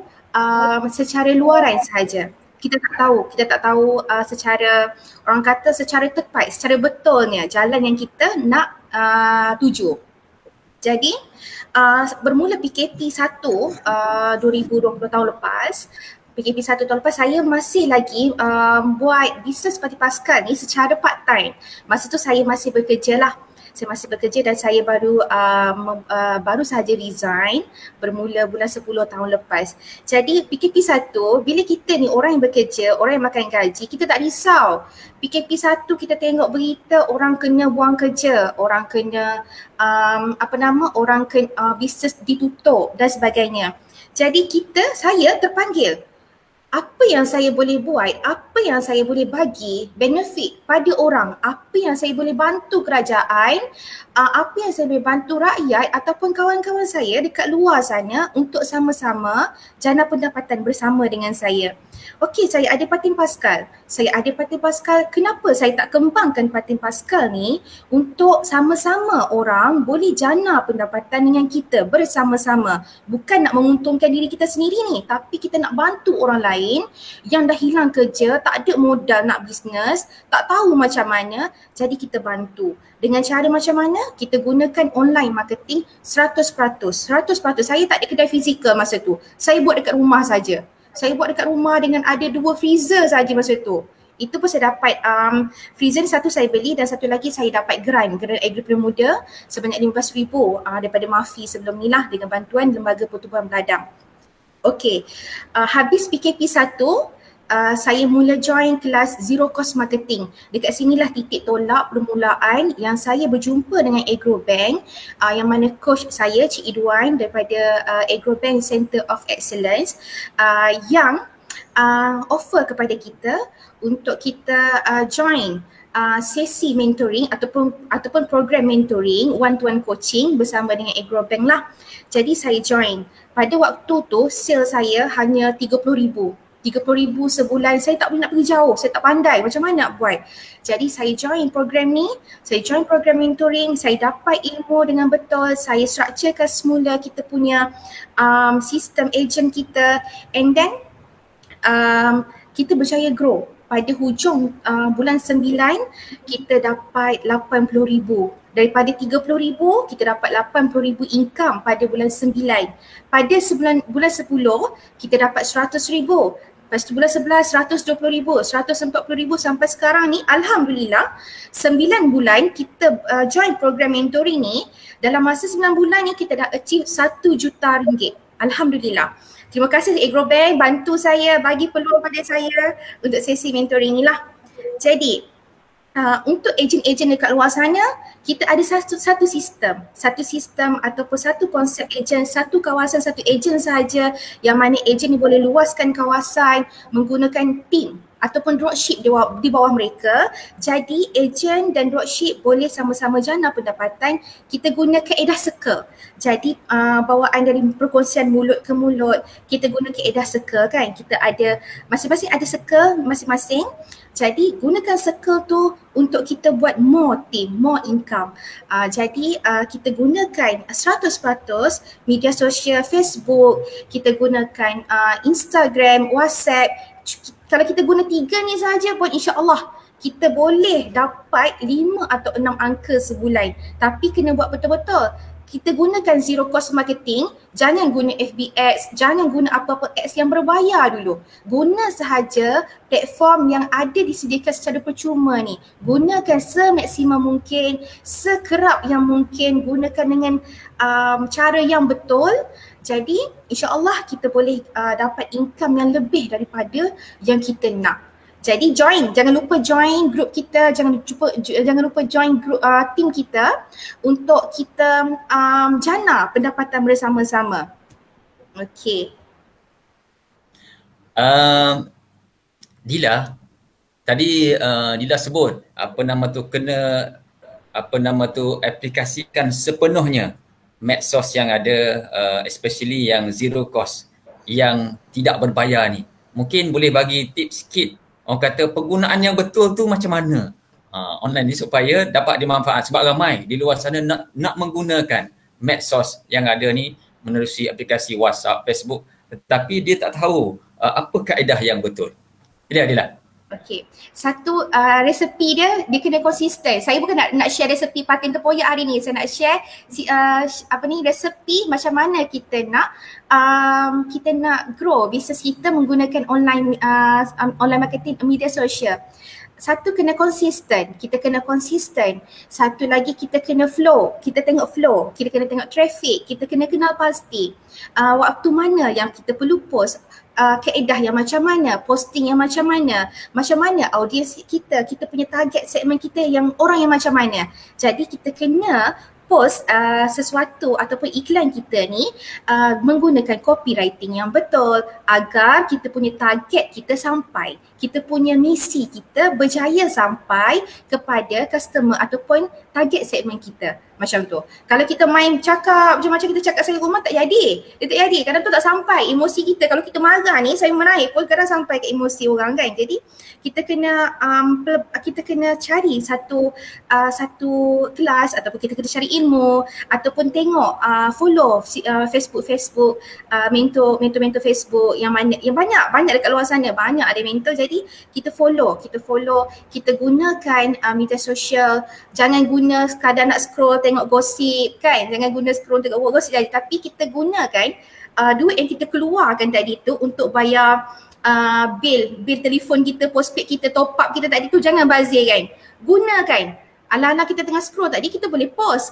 secara luaran saja. Kita tak tahu secara, orang kata secara tepat, secara betulnya jalan yang kita nak tuju. Jadi bermula PKP 1 2020 tahun lepas, PKP 1 tahun lepas saya masih lagi buat bisnes Patin Pascal ni secara part time. Masa tu saya masih bekerja lah. Saya masih bekerja dan saya baru sahaja resign bermula bulan 10 tahun lepas. Jadi PKP 1, bila kita ni orang yang bekerja, orang yang makan gaji, kita tak risau. PKP 1 kita tengok berita orang kena buang kerja, orang kena orang kena bisnes ditutup dan sebagainya. Jadi saya terpanggil. Apa yang saya boleh buat, apa yang saya boleh bagi benefit pada orang, apa yang saya boleh bantu kerajaan, apa yang saya boleh bantu rakyat ataupun kawan-kawan saya dekat luar sana untuk sama-sama jana pendapatan bersama dengan saya. Okey, saya ada Patin Pascal. Kenapa saya tak kembangkan Patin Pascal ni untuk sama-sama orang boleh jana pendapatan dengan kita bersama-sama. Bukan nak menguntungkan diri kita sendiri ni, tapi kita nak bantu orang lain yang dah hilang kerja, tak ada modal nak bisnes, tak tahu macam mana, jadi kita bantu. Dengan cara macam mana? Kita gunakan online marketing 100%. Saya tak ada kedai fizikal masa tu. Saya buat dekat rumah saja. Saya buat dekat rumah dengan ada 2 freezer saja masa tu. Itu pun saya dapat freezer satu saya beli dan satu lagi saya dapat grant Agripreneur Muda sebanyak RM15,000 daripada MAFI sebelum ni lah dengan bantuan Lembaga Pertubuhan Beladang. Okey, habis PKP 1, saya mula join kelas Zero Cost Marketing. Dekat sinilah titik tolak permulaan yang saya berjumpa dengan Agrobank yang mana coach saya Cik Idwan daripada Agrobank Center of Excellence yang offer kepada kita untuk kita join sesi mentoring ataupun program mentoring one-to-one coaching bersama dengan Agrobank lah. Jadi saya join. Pada waktu tu sale saya hanya RM30,000. RM30,000 sebulan, saya tak boleh nak pergi jauh, saya tak pandai macam mana nak buat. Jadi saya join program ni, saya join program mentoring, saya dapat ilmu dengan betul, saya structurekan semula kita punya sistem agent kita and then kita berjaya grow. Pada hujung bulan 9 kita dapat RM80,000. Daripada RM30,000 kita dapat RM80,000 income pada bulan 9. Pada bulan 10 kita dapat RM100,000. Lepas tu bulan 11 RM120,000, RM140,000 sampai sekarang ni alhamdulillah 9 bulan kita join program mentoring ni. Dalam masa 9 bulan ni kita dah achieve RM1 juta. Alhamdulillah. Terima kasih Agrobank bantu saya, bagi peluang pada saya untuk sesi mentoring ni lah. Jadi untuk ejen-ejen dekat luar sana, kita ada satu sistem ataupun satu konsep ejen, satu kawasan, satu ejen sahaja yang mana ejen ni boleh luaskan kawasan menggunakan team ataupun dropship di bawah mereka. Jadi ejen dan dropship boleh sama-sama jana pendapatan. Kita guna kaedah circle. Jadi bawaan dari perkongsian mulut ke mulut, kita guna kaedah circle kan. Kita ada masing-masing ada circle masing-masing. Jadi gunakan circle tu untuk kita buat more team, more income. Jadi kita gunakan 100% media sosial, Facebook, kita gunakan Instagram, WhatsApp. Kalau kita guna 3 ni saja pun insya-Allah kita boleh dapat 5 atau 6 angka sebulan. Tapi kena buat betul-betul. Kita gunakan zero cost marketing, jangan guna FB Ads, jangan guna apa-apa ads yang berbayar dulu. Guna sahaja platform yang ada disediakan secara percuma ni. Gunakan semaksimum mungkin, sekerap yang mungkin, gunakan dengan cara yang betul. Jadi insya-Allah kita boleh dapat income yang lebih daripada yang kita nak. Jadi jangan lupa join group kita, jangan lupa join group team kita untuk kita jana pendapatan bersama-sama. Okey. Dila, tadi Dila sebut kena aplikasikan sepenuhnya medsos yang ada, especially yang zero cost, yang tidak berbayar ni. Mungkin boleh bagi tips sikit, orang kata penggunaan yang betul tu macam mana online ni supaya dapat dimanfaat, sebab ramai di luar sana nak menggunakan medsos yang ada ni menerusi aplikasi WhatsApp, Facebook, tetapi dia tak tahu apa kaedah yang betul. Dila. Okey. Satu resepi dia kena konsisten. Saya bukan nak share resepi patin tempoyak hari ni. Saya nak share resepi macam mana kita nak grow bisnes kita menggunakan online marketing media sosial. Satu, kena konsisten. Kita kena konsisten. Satu lagi, kita kena flow. Kita tengok flow. Kita kena tengok traffic. Kita kena kenal pasti waktu mana yang kita perlu post, kaedah yang macam mana, posting yang macam mana audiens kita punya target segmen kita yang orang yang macam mana. Jadi kita kena post sesuatu ataupun iklan kita ni menggunakan copywriting yang betul agar kita punya target kita sampai, kita punya misi kita berjaya sampai kepada customer ataupun target segmen kita. macam tu. Kalau kita main cakap macam kita cakap saya rumah tak jadi. Dia tak jadi. Kadang tu tak sampai emosi kita. Kalau kita marah ni, saya menaik pun kadang sampai ke emosi orang kan. Jadi kita kena cari satu kelas ataupun kita kena cari ilmu ataupun tengok follow Facebook mentor Facebook yang banyak dekat luar sana, banyak ada mentor. Jadi kita follow, kita gunakan media sosial. Jangan guna sekadar nak scroll tengok gosip kan, jangan guna scroll tengok gosip jadi, tapi kita gunakan duit yang kita keluarkan tadi tu untuk bayar bil telefon kita, postpaid kita, top up kita tadi tu, jangan bazir kan. Gunakan. Ala-ala kita tengah scroll tadi, kita boleh post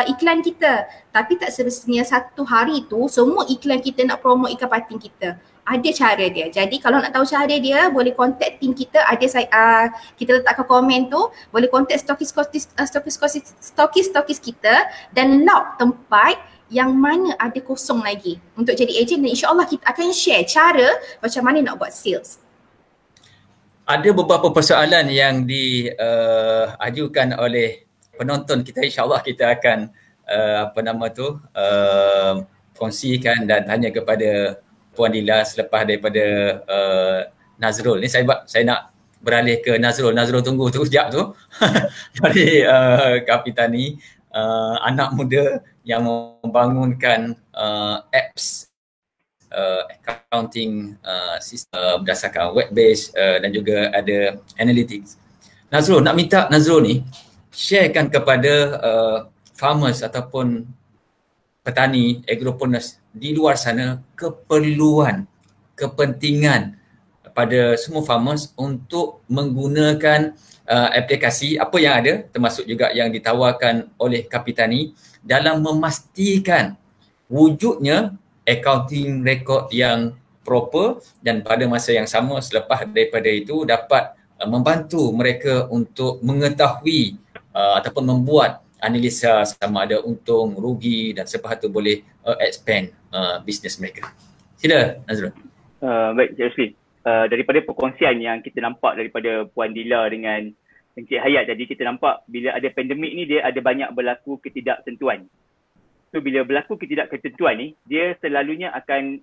iklan kita. Tapi tak semestinya satu hari tu semua iklan kita nak promote ikan patin kita. Ada cara dia. Jadi kalau nak tahu cara dia, boleh contact team kita. Kita letakkan komen tu, boleh contact stokis kita dan lock tempat yang mana ada kosong lagi untuk jadi ejen, dan insyaAllah kita akan share cara macam mana nak buat sales. Ada beberapa persoalan yang diajukan oleh penonton kita. InsyaAllah kita akan kongsikan dan tanya kepada Puan Dila selepas daripada Nazrul. Ni saya nak beralih ke Nazrul. Nazrul tunggu tu sekejap tu. Dari Kapitani, anak muda yang membangunkan apps accounting sistem berdasarkan web based dan juga ada analytics. Nazrul, nak minta Nazrul ni sharekan kepada farmers ataupun petani agropreneurs di luar sana kepentingan pada semua farmers untuk menggunakan aplikasi apa yang ada, termasuk juga yang ditawarkan oleh Kapitani, dalam memastikan wujudnya accounting record yang proper, dan pada masa yang sama selepas daripada itu dapat membantu mereka untuk mengetahui ataupun membuat analisa sama ada untung, rugi, dan selepas itu boleh expand bisnes mereka. Sila Nazrul. Baik, Cik Rosli. Daripada perkongsian yang kita nampak daripada Puan Dila dengan Encik Hayat tadi, kita nampak bila ada pandemik ni dia ada banyak berlaku ketidaktentuan. So bila berlaku ketidaktentuan ni, dia selalunya akan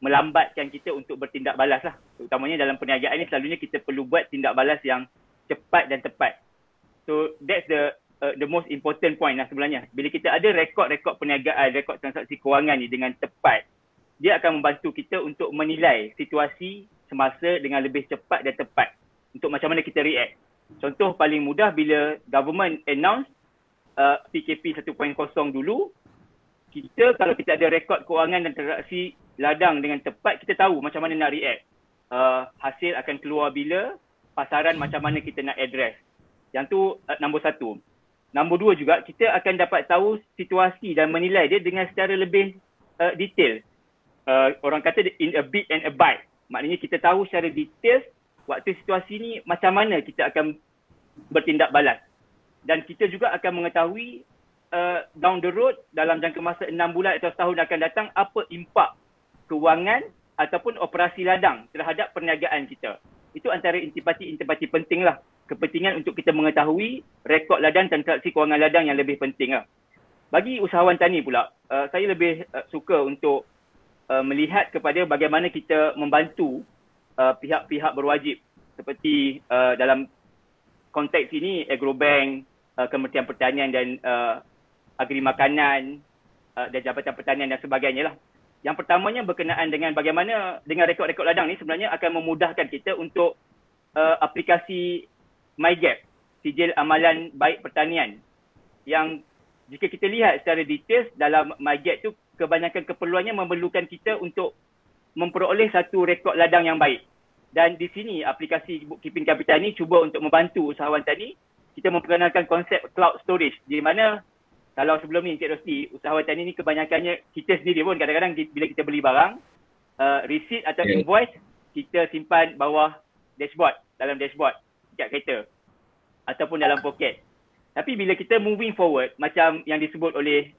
melambatkan kita untuk bertindak balas lah. Terutamanya dalam perniagaan ni selalunya kita perlu buat tindak balas yang cepat dan tepat. So that's the most important point lah sebenarnya. Bila kita ada rekod-rekod perniagaan, rekod transaksi kewangan ni dengan tepat, dia akan membantu kita untuk menilai situasi semasa dengan lebih cepat dan tepat untuk macam mana kita react. Contoh paling mudah, bila government announce PKP 1.0 dulu, kalau kita ada rekod kewangan dan transaksi ladang dengan tepat, kita tahu macam mana nak react. Hasil akan keluar bila, pasaran macam mana kita nak address. Yang tu nombor satu. Nombor dua juga, kita akan dapat tahu situasi dan menilai dia dengan secara lebih detail. Orang kata in a bit and a bite. Maknanya kita tahu secara detail waktu situasi ni macam mana kita akan bertindak balas. Dan kita juga akan mengetahui down the road, dalam jangka masa 6 bulan atau setahun akan datang, apa impak kewangan ataupun operasi ladang terhadap perniagaan kita. Itu antara intipati penting lah. Kepentingan untuk kita mengetahui rekod ladang dan transaksi kewangan ladang yang lebih penting lah. Bagi usahawan tani pula, saya lebih suka untuk melihat kepada bagaimana kita membantu pihak-pihak berwajib seperti dalam konteks ini Agrobank, Kementerian Pertanian dan Agri Makanan dan Jabatan Pertanian dan sebagainya lah. Yang pertamanya berkenaan dengan bagaimana dengan rekod-rekod ladang ni sebenarnya akan memudahkan kita untuk aplikasi MyGap, Sijil Amalan Baik Pertanian, yang jika kita lihat secara detail dalam MyGap tu, kebanyakan keperluannya memerlukan kita untuk memperoleh satu rekod ladang yang baik. Dan di sini aplikasi Bookkeeping Kapitani cuba untuk membantu usahawan tani. Kita memperkenalkan konsep cloud storage, di mana kalau sebelum ni Encik Rosli, usahawan tani ni kebanyakannya kita sendiri pun kadang-kadang bila kita beli barang, receipt atau invoice kita simpan bawah dashboard, dalam dashboard dekat kereta ataupun dalam poket. Tapi bila kita moving forward, macam yang disebut oleh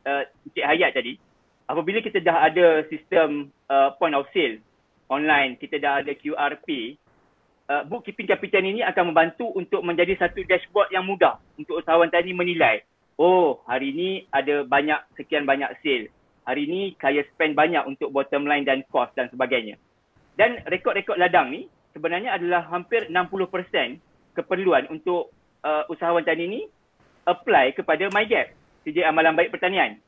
Encik Hayat tadi, apabila kita dah ada sistem point of sale online, kita dah ada QR Pay, Bookkeeping Kapitani ini akan membantu untuk menjadi satu dashboard yang mudah untuk usahawan tani menilai oh hari ni ada sekian banyak sale. Hari ni saya spend banyak untuk bottom line dan cost dan sebagainya. Dan rekod-rekod ladang ni sebenarnya adalah hampir 60% keperluan untuk usahawan tani ni apply kepada MyGap, CJ Amalan Baik Pertanian.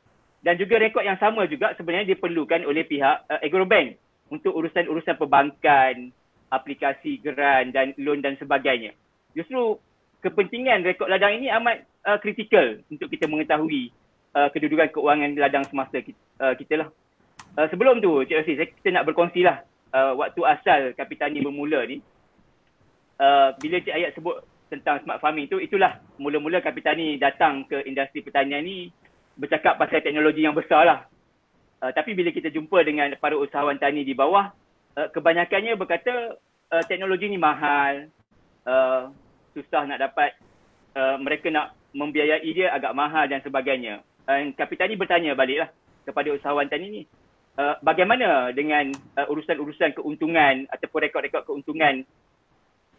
Dan juga rekod yang sama juga sebenarnya diperlukan oleh pihak Agrobank untuk urusan-urusan perbankan, aplikasi geran dan loan dan sebagainya. Justru kepentingan rekod ladang ini amat kritikal untuk kita mengetahui kedudukan keuangan ladang semasa kita lah. Sebelum tu Cik Rosli, kita nak berkongsi lah waktu asal Kapitani bermula ni. Bila Cik Ayat sebut tentang smart farming tu, itulah mula-mula Kapitani datang ke industri pertanian ni bercakap pasal teknologi yang besar lah. Tapi bila kita jumpa dengan para usahawan tani di bawah, kebanyakannya berkata teknologi ni mahal, susah nak dapat, mereka nak membiayai dia agak mahal dan sebagainya. Kapitani bertanya baliklah kepada usahawan tani ni, bagaimana dengan urusan-urusan keuntungan ataupun rekod-rekod keuntungan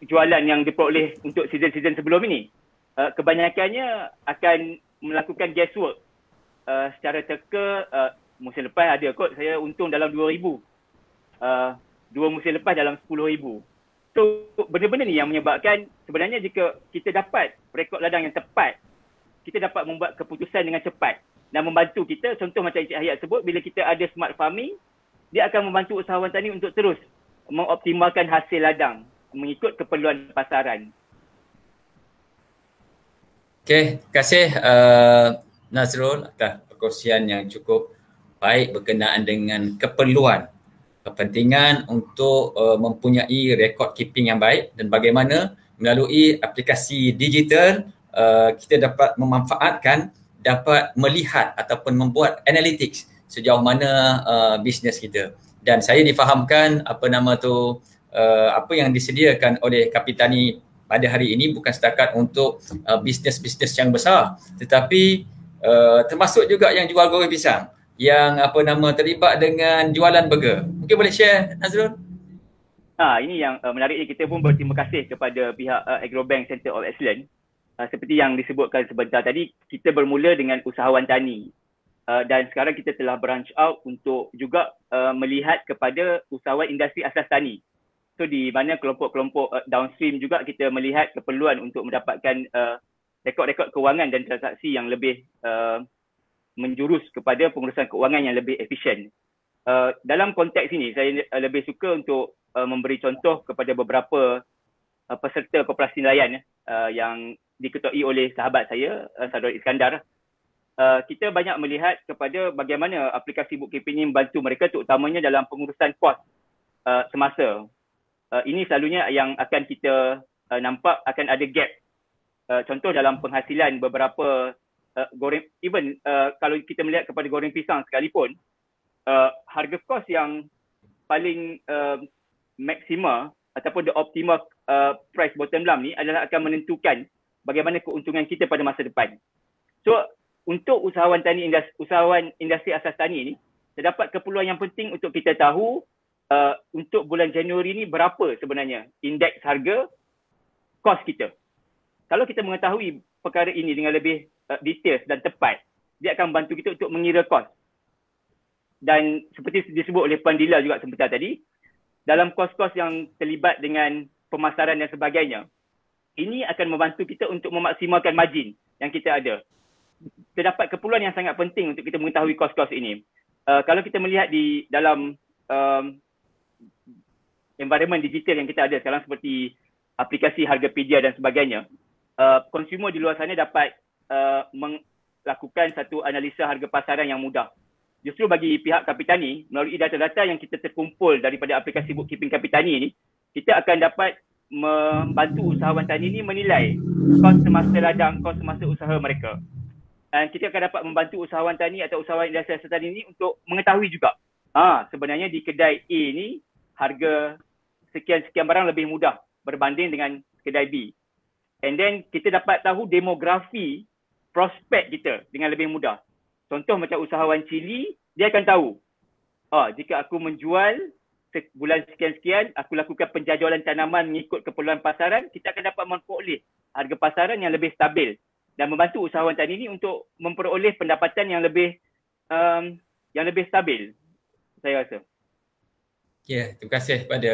jualan yang diperoleh untuk season-season sebelum ini? Kebanyakannya akan melakukan guesswork. Secara teka, musim lepas ada kot saya untung dalam 2,000. 2 musim lepas dalam 10,000. So benda-benda ni yang menyebabkan sebenarnya jika kita dapat rekod ladang yang tepat, kita dapat membuat keputusan dengan cepat dan membantu kita. Contoh macam Encik Hayat sebut, bila kita ada smart farming, dia akan membantu usahawan tani untuk terus mengoptimalkan hasil ladang mengikut keperluan pasaran. Okey, terima kasih Nazrul atas perkongsian yang cukup baik berkenaan dengan kepentingan untuk mempunyai record keeping yang baik dan bagaimana melalui aplikasi digital kita dapat memanfaatkan, dapat melihat ataupun membuat analytics sejauh mana bisnes kita. Dan saya difahamkan apa yang disediakan oleh Kapitani pada hari ini bukan setakat untuk bisnes-bisnes yang besar, tetapi termasuk juga yang jual goreng pisang, yang terlibat dengan jualan burger. Mungkin boleh share, Nazrul? Ini yang menarik ni. Kita pun berterima kasih kepada pihak Agrobank Center of Excellence. Seperti yang disebutkan sebentar tadi, kita bermula dengan usahawan tani. Dan sekarang kita telah branch out untuk juga melihat kepada usahawan industri asas tani. So di mana kelompok-kelompok downstream juga kita melihat keperluan untuk mendapatkan rekod-rekod kewangan dan transaksi yang lebih menjurus kepada pengurusan kewangan yang lebih efisien. Dalam konteks ini, saya lebih suka untuk memberi contoh kepada beberapa peserta koperasi nelayan yang diketuai oleh sahabat saya, Sador Iskandar. Kita banyak melihat kepada bagaimana aplikasi bookkeeping ini membantu mereka, terutamanya dalam pengurusan kos semasa. Ini selalunya yang akan kita nampak akan ada gap. Contoh dalam penghasilan beberapa goreng, even kalau kita melihat kepada goreng pisang sekalipun, harga kos yang paling maksima ataupun the optimal price bottom line ni adalah akan menentukan bagaimana keuntungan kita pada masa depan. So untuk usahawan industri asas tani ni, terdapat keperluan yang penting untuk kita tahu untuk bulan Januari ni berapa sebenarnya indeks harga kos kita. Kalau kita mengetahui perkara ini dengan lebih details dan tepat, dia akan membantu kita untuk mengira kos. Dan seperti disebut oleh Puan Dila juga sebentar tadi, dalam kos-kos yang terlibat dengan pemasaran dan sebagainya, ini akan membantu kita untuk memaksimalkan margin yang kita ada. Terdapat keperluan yang sangat penting untuk kita mengetahui kos-kos ini. Kalau kita melihat di dalam environment digital yang kita ada sekarang seperti aplikasi Hargapedia dan sebagainya, consumer di luar sana dapat melakukan satu analisa harga pasaran yang mudah. Justru bagi pihak Kapitani, melalui data-data yang kita terkumpul daripada aplikasi bookkeeping Kapitani ini, kita akan dapat membantu usahawan tani ini menilai kos semasa ladang, kos semasa usaha mereka. Dan kita akan dapat membantu usahawan tani atau usahawan industri asas tani ini untuk mengetahui juga, sebenarnya di kedai A ni harga sekian-sekian barang lebih mudah berbanding dengan kedai B. And then kita dapat tahu demografi prospek kita dengan lebih mudah. Contoh macam usahawan cili, dia akan tahu, jika aku menjual bulan sekian-sekian, aku lakukan penjajualan tanaman mengikut keperluan pasaran, kita akan dapat memperoleh harga pasaran yang lebih stabil dan membantu usahawan tani ni untuk memperoleh pendapatan yang lebih stabil, saya rasa. Ya, terima kasih kepada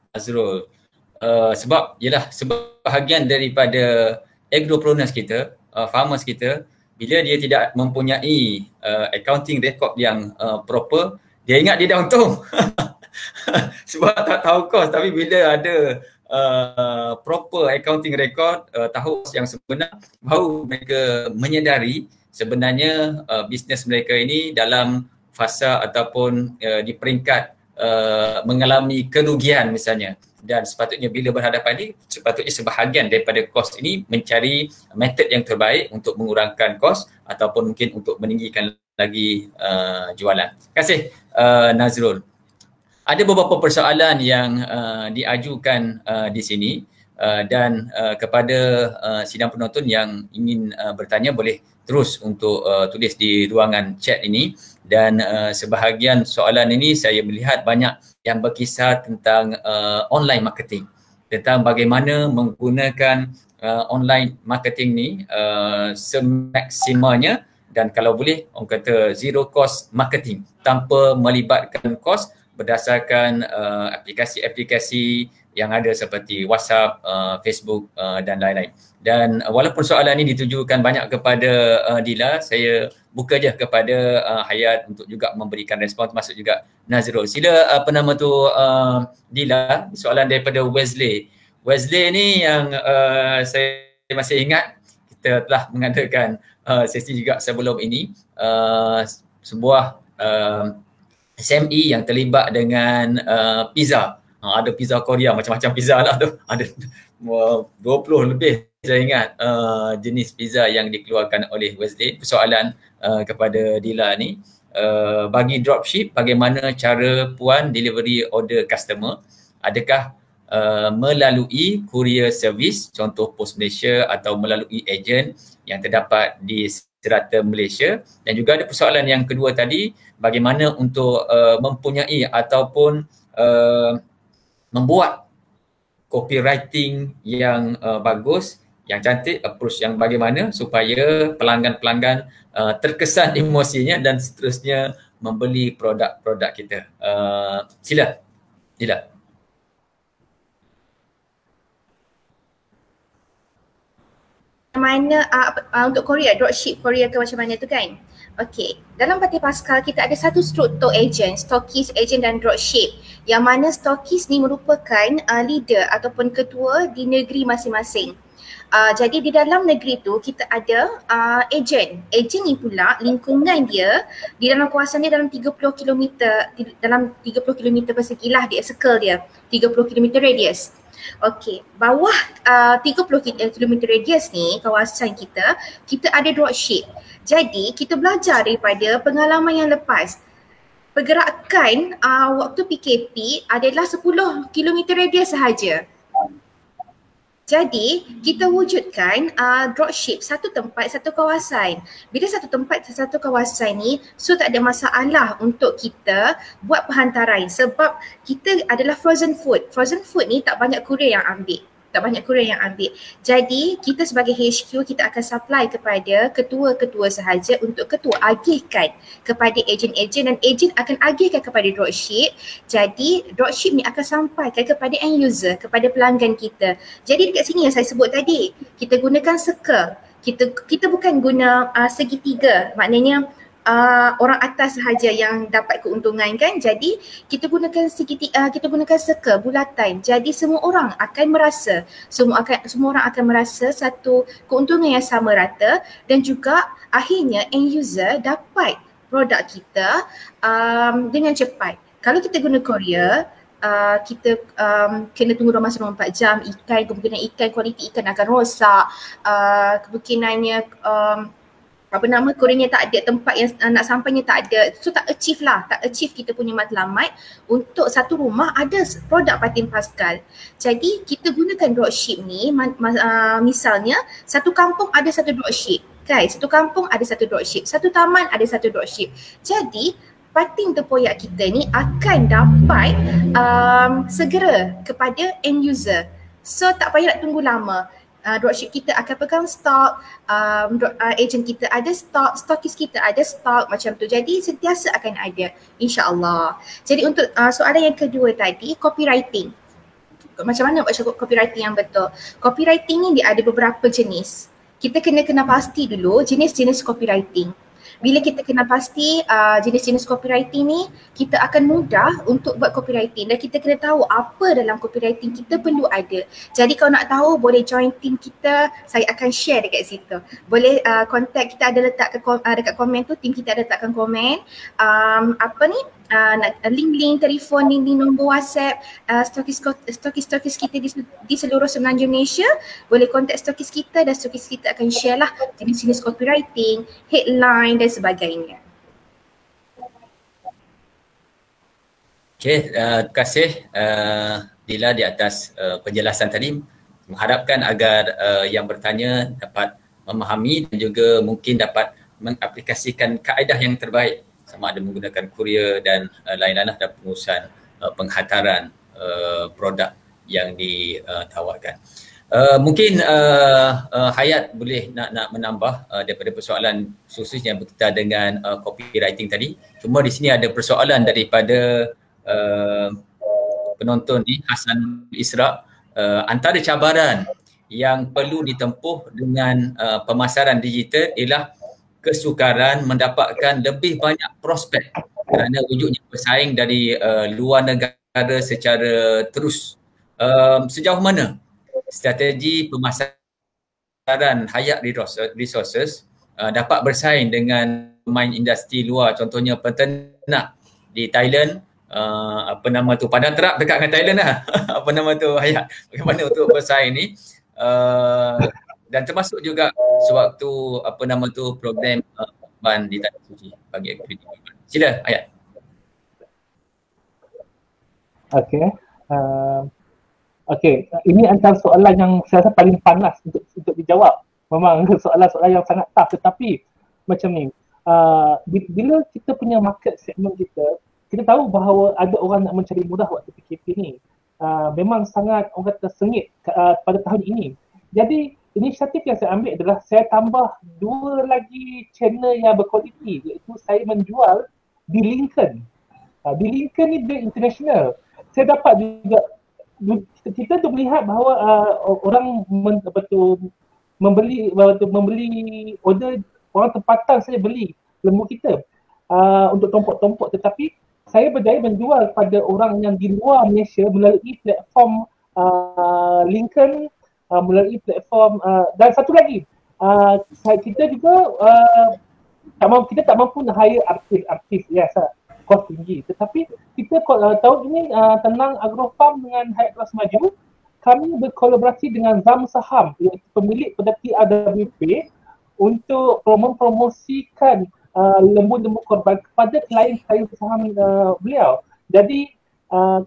Azrul. Sebab ialah sebahagian daripada agropreneurs kita, farmers kita, bila dia tidak mempunyai accounting record yang proper, dia ingat dia dah untung. Sebab tak tahu kos, tapi bila ada proper accounting record, tahu yang sebenar, baru mereka menyedari sebenarnya bisnes mereka ini dalam fasa ataupun di peringkat mengalami kerugian misalnya. Dan sepatutnya bila berhadapan ini, sepatutnya sebahagian daripada kos ini mencari metod yang terbaik untuk mengurangkan kos ataupun mungkin untuk meninggikan lagi jualan. Terima kasih Nazrul. Ada beberapa persoalan yang diajukan di sini dan kepada sidang penonton yang ingin bertanya boleh terus untuk tulis di ruangan chat ini. Dan sebahagian soalan ini saya melihat banyak yang berkisar tentang online marketing, tentang bagaimana menggunakan online marketing ni semaksimalnya, dan kalau boleh orang kata zero cost marketing tanpa melibatkan kos, berdasarkan aplikasi-aplikasi yang ada seperti WhatsApp, Facebook dan lain-lain. Dan walaupun soalan ini ditujukan banyak kepada Dila, saya buka je kepada Hayat untuk juga memberikan respon, termasuk juga Nazrul. Sila Dila, soalan daripada Wesley. Wesley ni yang saya masih ingat kita telah mengadakan sesi juga sebelum ini, sebuah SME yang terlibat dengan pizza. Ada pizza Korea, macam-macam pizza lah tu. Ada 20 lebih saya ingat jenis pizza yang dikeluarkan oleh Wesley. Persoalan kepada Dila ni, bagi dropship, bagaimana cara puan delivery order customer? Adakah melalui courier service, contoh Pos Malaysia, atau melalui ejen yang terdapat di serata Malaysia? Dan juga ada persoalan yang kedua tadi, bagaimana untuk mempunyai ataupun membuat copywriting yang bagus, yang cantik, approach yang bagaimana supaya pelanggan-pelanggan terkesan emosinya dan seterusnya membeli produk-produk kita. Sila, Dila. Mana untuk Korea, dropship Korea ke macam mana tu kan? Okey, dalam Parti Paskal kita ada satu struktur ejen, stokis, ejen dan dropship, yang mana stokis ni merupakan leader ataupun ketua di negeri masing-masing. Jadi di dalam negeri tu kita ada ejen. Ejen ni pula lingkungan dia di dalam kawasan dia dalam 30 km, dalam 30 km persegilah dia, circle dia 30 km radius. Okey, bawah 30 km radius ni kawasan kita ada dropship. Jadi kita belajar daripada pengalaman yang lepas. Pergerakan waktu PKP adalah 10 km radius sahaja. Jadi kita wujudkan dropship satu tempat satu kawasan. Bila satu tempat satu kawasan ni, so tak ada masalah untuk kita buat penghantaran sebab kita adalah frozen food. Frozen food ni tak banyak courier yang ambil. Jadi kita sebagai HQ kita akan supply kepada ketua-ketua sahaja untuk ketua agihkan kepada ejen-ejen dan ejen akan agihkan kepada dropship. Jadi dropship ni akan sampaikan kepada end user, kepada pelanggan kita. Jadi dekat sini yang saya sebut tadi, kita gunakan circle. Kita bukan guna segitiga, maknanya orang atas sahaja yang dapat keuntungan kan. Jadi kita gunakan circle bulatan. Jadi semua orang akan merasa semua orang akan merasa satu keuntungan yang sama rata dan juga akhirnya end user dapat produk kita dengan cepat. Kalau kita guna courier, kita kena tunggu 24 jam, kemungkinan kualiti ikan akan rosak, kemungkinannya couriernya tak ada, tempat yang nak sampainya tak ada, so tak achieve kita punya matlamat untuk satu rumah ada produk Parti Paskal. Jadi kita gunakan dropship ni, misalnya satu kampung ada satu dropship, guys, satu kampung ada satu dropship, satu taman ada satu dropship. Jadi Parti Tempoyak kita ni akan dapat segera kepada end user, so tak payah nak tunggu lama. dropship kita akan pegang stok, agent kita ada stok, stokis kita ada stok macam tu. Jadi sentiasa akan ada insya-Allah. Jadi untuk soalan yang kedua tadi, copywriting. Macam mana buat copywriting yang betul? Copywriting ni dia ada beberapa jenis. Kita kena pasti dulu jenis-jenis copywriting. Bila kita kena pasti jenis-jenis copywriting ni, kita akan mudah untuk buat copywriting dan kita kena tahu apa dalam copywriting kita perlu ada. Jadi kalau nak tahu boleh join team kita, saya akan share dekat situ. Boleh contact kita ada letak dekat komen tu, team kita ada letakkan komen. Link telefon, link nombor WhatsApp, stokis kita di seluruh semenanjung Malaysia. Boleh contact stokis kita dan stokis kita akan share lah jenis-jenis copywriting, headline dan sebagainya. Okey, terima kasih Dila di atas penjelasan tadi. Mengharapkan agar yang bertanya dapat memahami dan juga mungkin dapat mengaplikasikan kaedah yang terbaik, sama ada menggunakan kurier dan lain-lain dan pengurusan penghantaran produk yang ditawarkan. Mungkin Hayat boleh nak menambah daripada persoalan khususnya berkaitan dengan copywriting tadi. Cuma di sini ada persoalan daripada penonton ni, Hasan Isra. Antara cabaran yang perlu ditempuh dengan pemasaran digital ialah kesukaran mendapatkan lebih banyak prospek kerana wujudnya pesaing dari luar negara secara terus. Sejauh mana strategi pemasaran Hayat Resources dapat bersaing dengan pemain industri luar, contohnya peternak di Thailand, padang terap dekat dengan Thailand lah. Hayat, bagaimana untuk bersaing ni? Dan termasuk juga sewaktu program ban di Tanah Suci bagi aktiviti. Sila Hayat. Okey, ini antara soalan yang saya rasa paling panas untuk dijawab. Memang soalan-soalan yang sangat tough, tetapi macam ni, bila kita punya market segment kita tahu bahawa ada orang nak mencari mudah waktu PKP ni. Memang sangat orang kata sengit pada tahun ini. Jadi inisiatif yang saya ambil adalah saya tambah 2 lagi channel yang berkualiti, iaitu saya menjual di LinkedIn. Di LinkedIn ni dia international. Saya dapat juga, kita tu melihat bahawa orang membeli order, orang tempatan saja beli lembu kita untuk tompok-tompok, tetapi saya berjaya menjual pada orang yang di luar Malaysia melalui platform LinkedIn, melalui platform dan satu lagi, kita juga kita tak mampu nak hire artis, yes, kos tinggi, tetapi kita tahun ini Tenang Agrofarm dengan Hayat Kelas Maju, kami berkolaborasi dengan Zam Saham, iaitu pemilik pada TRWP, untuk mempromosikan lembu-lembu korban kepada klien-klien saham beliau. Jadi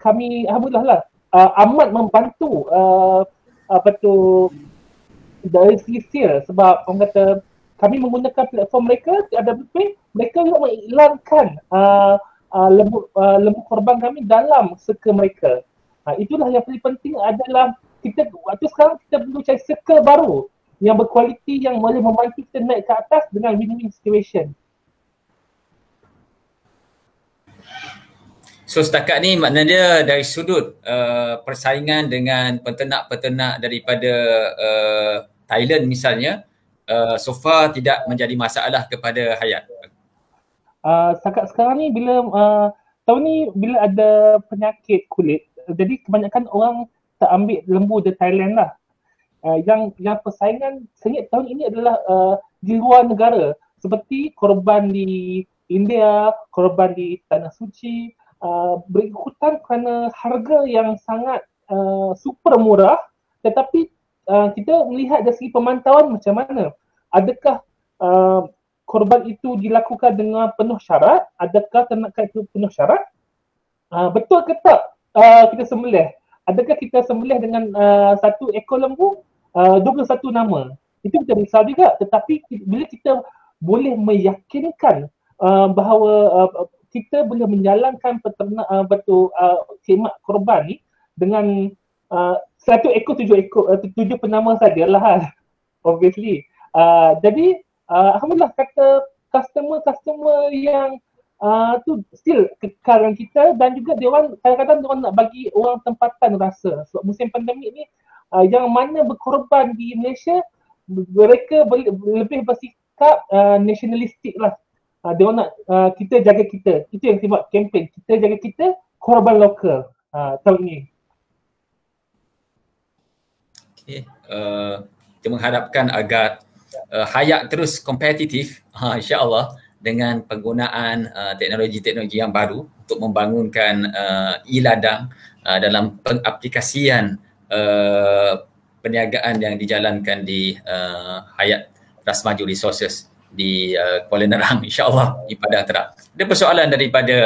kami alhamdulillah lah amat membantu dari segi sales, sebab orang kata kami menggunakan platform mereka TRWP, mereka juga mengiklankan lembu korban kami dalam circle mereka. Itulah yang paling penting adalah kita waktu sekarang kita perlu cari circle baru yang berkualiti, yang boleh membantu kita naik ke atas dengan win-win situation. So setakat ni maknanya dari sudut persaingan dengan peternak-peternak daripada Thailand misalnya, so far tidak menjadi masalah kepada Hayat. Setakat sekarang ni tahun ni bila ada penyakit kulit, jadi kebanyakan orang tak ambil lembu dari Thailand lah. Yang persaingan sengit tahun ini adalah di luar negara, seperti korban di India, korban di Tanah Suci, berikutan kerana harga yang sangat super murah, tetapi kita melihat dari segi pemantauan macam mana. Adakah korban itu dilakukan dengan penuh syarat? Adakah ternakan itu penuh syarat? Betul ke tak kita sembelih? Adakah kita sembelih dengan satu ekor lembu 21 nama? Itu kita risau juga, tetapi bila kita boleh meyakinkan bahawa kita boleh menjalankan khidmat korban ni dengan 1 ekor 7 ekor, 7 penama sajalah obviously. Jadi alhamdulillah kata customer yang tu still kekal dengan kita, dan juga dia orang kadang-kadang dia orang nak bagi orang tempatan rasa. Sebab musim pandemik ni yang mana berkorban di Malaysia, mereka lebih bersikap nationalistik lah. Dia orang nak kita jaga kita. Itu yang sebab kempen kita jaga kita, korban lokal tahun ini. Okay. Kita mengharapkan agar Hayat terus kompetitif insya-Allah dengan penggunaan teknologi-teknologi yang baru untuk membangunkan e-ladang dalam pengaplikasian perniagaan yang dijalankan di Hayat Ras Maju Resources di Kuala Nerang, insya-Allah di Padang Terang. Ada persoalan daripada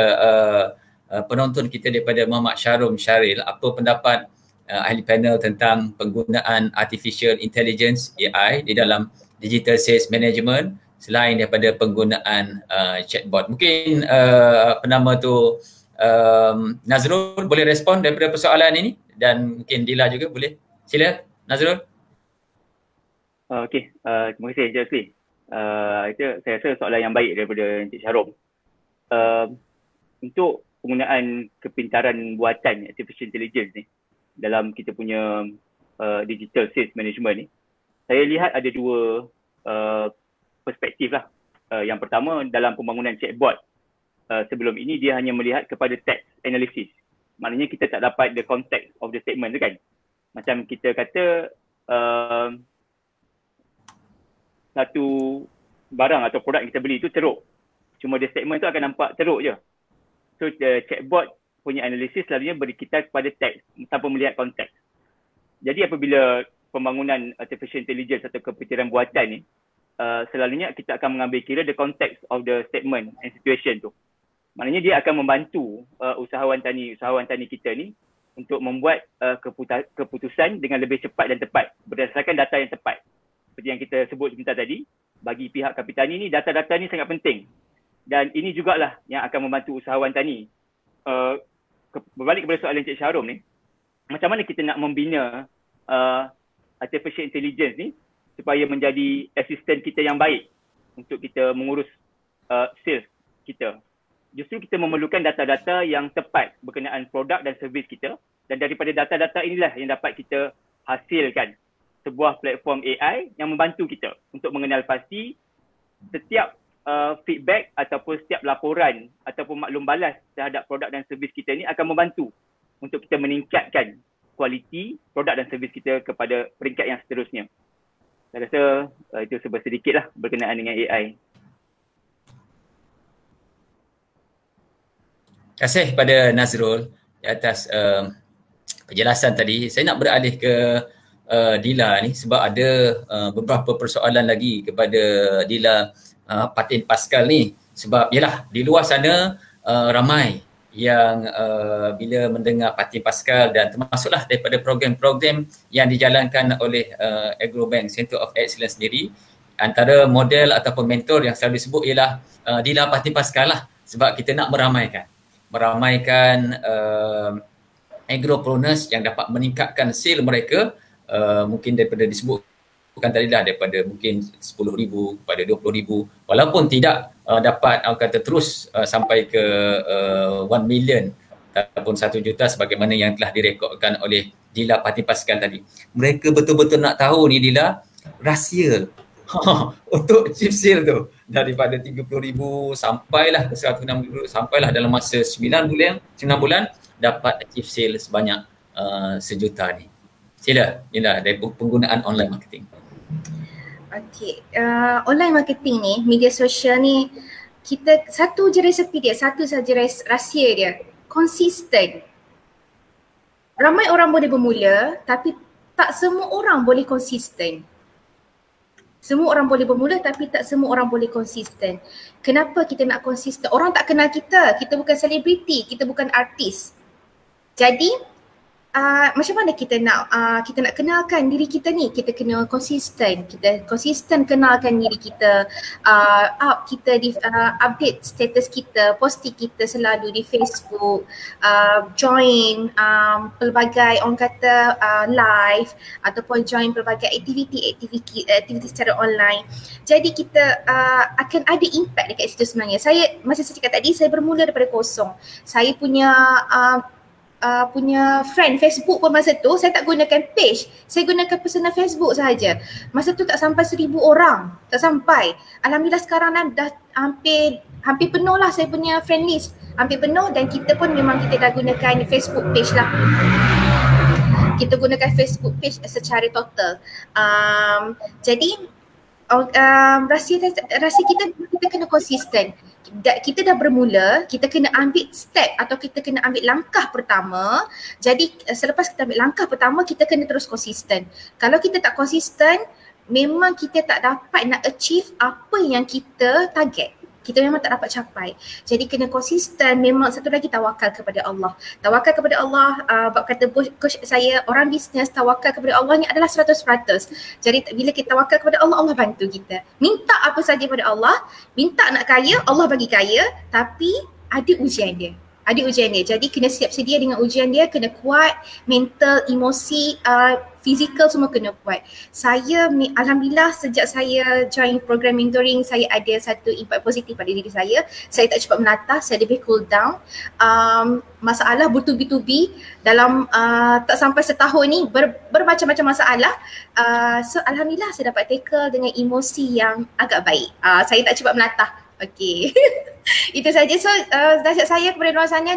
penonton kita daripada Muhammad Syarum Syaril, apa pendapat ahli panel tentang penggunaan artificial intelligence AI di dalam digital sales management selain daripada penggunaan chatbot. Mungkin penama tu Nazrul boleh respon daripada persoalan ini, dan mungkin Dila juga boleh. Sila Nazrul. Okey, terima kasih Encik Asli. Itu saya rasa soalan yang baik daripada Encik Syarom. Untuk penggunaan kepintaran buatan artificial intelligence ni dalam kita punya digital sales management ni, saya lihat ada dua perspektif lah. Yang pertama, dalam pembangunan chatbot, sebelum ini dia hanya melihat kepada text analysis. Maknanya kita tak dapat the context of the statement tu kan. Macam kita kata satu barang atau produk yang kita beli tu ceruk. Cuma the statement tu akan nampak ceruk je. So the chatbot punya analisis selalunya beri kita kepada teks tanpa melihat konteks. Jadi apabila pembangunan artificial intelligence atau kepintaran buatan ni, selalunya kita akan mengambil kira the context of the statement and situation tu. Maknanya dia akan membantu usahawan tani kita ni untuk membuat keputusan dengan lebih cepat dan tepat berdasarkan data yang tepat. Seperti yang kita sebut sebentar tadi, bagi pihak Kapitani ni data-data ni sangat penting. Dan ini jugalah yang akan membantu usahawan tani. Berbalik kepada soalan Encik Syarom ni, macam mana kita nak membina artificial intelligence ni supaya menjadi assistant kita yang baik untuk kita mengurus sales kita. Justru kita memerlukan data-data yang tepat berkenaan produk dan servis kita, dan daripada data-data inilah yang dapat kita hasilkan sebuah platform AI yang membantu kita untuk mengenal pasti setiap feedback ataupun setiap laporan ataupun maklum balas terhadap produk dan servis kita ni akan membantu untuk kita meningkatkan kualiti produk dan servis kita kepada peringkat yang seterusnya. Saya rasa itu sedikit lah berkenaan dengan AI. Terima kasih kepada Nazrul di atas penjelasan tadi. Saya nak beralih ke Dila ni sebab ada beberapa persoalan lagi kepada Dila Patin Pascal ni, sebab yalah di luar sana ramai yang bila mendengar Patin Pascal dan termasuklah daripada program-program yang dijalankan oleh Agrobank Center of Excellence sendiri, antara model ataupun mentor yang selalu disebut ialah Dila Patin Pascal lah, sebab kita nak meramaikan agropreneurs yang dapat meningkatkan sale mereka, mungkin daripada disebut bukan tadi dah daripada mungkin 10,000 kepada 20,000, walaupun tidak dapat kata terus sampai ke 1 million ataupun 1 juta sebagaimana yang telah direkodkan oleh Dila Patin Pascal tadi. Mereka betul-betul nak tahu ni Dila, rahsia untuk chief sale tu daripada 30,000 sampailah ke 160,000, sampailah dalam masa 9 bulan dapat chief sale sebanyak 1 juta ni. Sila Dila, dari penggunaan online marketing. Okey, online marketing ni, media sosial ni, kita satu je resepi dia, satu saja rahsia dia, konsisten. Ramai orang boleh bermula tapi tak semua orang boleh konsisten. Semua orang boleh bermula tapi tak semua orang boleh konsisten. Kenapa kita nak konsisten? Orang tak kenal kita bukan selebriti, kita bukan artis. Jadi macam mana kita nak kenalkan diri kita ni? Kita kena konsisten. Kita konsisten kenalkan diri kita, update status kita, posting kita selalu di Facebook, join pelbagai orang kata live ataupun join pelbagai aktiviti secara online. Jadi kita akan ada impact dekat situ sebenarnya. Saya macam saya cakap tadi, saya bermula daripada kosong. Saya punya friend Facebook pun masa tu saya tak gunakan page, saya gunakan personal Facebook sahaja. Masa tu tak sampai 1,000 orang, tak sampai. Alhamdulillah sekarang dah hampir penuh lah saya punya friend list, hampir penuh, dan kita pun memang kita dah gunakan Facebook page lah. Kita gunakan Facebook page secara total. Jadi rahsia kita kena konsisten. Kita dah bermula, kita kena ambil step atau kita kena ambil langkah pertama. Jadi selepas kita ambil langkah pertama, kita kena terus konsisten. Kalau kita tak konsisten, memang kita tak dapat nak achieve apa yang kita target. Kita memang tak dapat capai. Jadi kena konsisten. Memang satu lagi, tawakal kepada Allah. Tawakal kepada Allah, bab kata coach saya, orang bisnes tawakal kepada Allah ni adalah 100%. Jadi bila kita tawakal kepada Allah, Allah bantu kita. Minta apa saja pada Allah, minta nak kaya, Allah bagi kaya, tapi ada ujian dia. Ada ujian dia. Jadi kena siap sedia dengan ujian dia, kena kuat, mental, emosi, fizikal semua kena kuat. Saya alhamdulillah sejak saya join program mentoring, saya ada satu impact positif pada diri saya. Saya tak cepat menatah, saya lebih cool down. Masalah bertubi-tubi dalam tak sampai setahun ni, bermacam-macam masalah. So alhamdulillah saya dapat tackle dengan emosi yang agak baik. Saya tak cepat menatah. Okay. Itu saja. So nasihat saya kepada luar sana,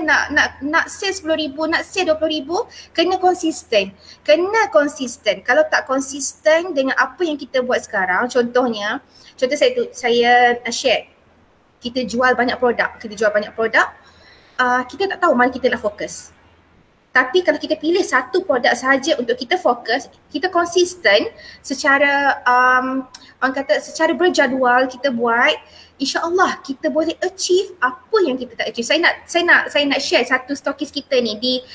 nak sale 10,000, nak sale 20,000, kena konsisten. Kalau tak konsisten dengan apa yang kita buat sekarang, contoh saya share, kita jual banyak produk, kita tak tahu mana kita nak fokus. Tapi kalau kita pilih satu produk sahaja untuk kita fokus, kita konsisten secara orang kata secara berjadual kita buat, insya-Allah kita boleh achieve apa yang kita tak achieve. Saya nak share satu stokis kita ni di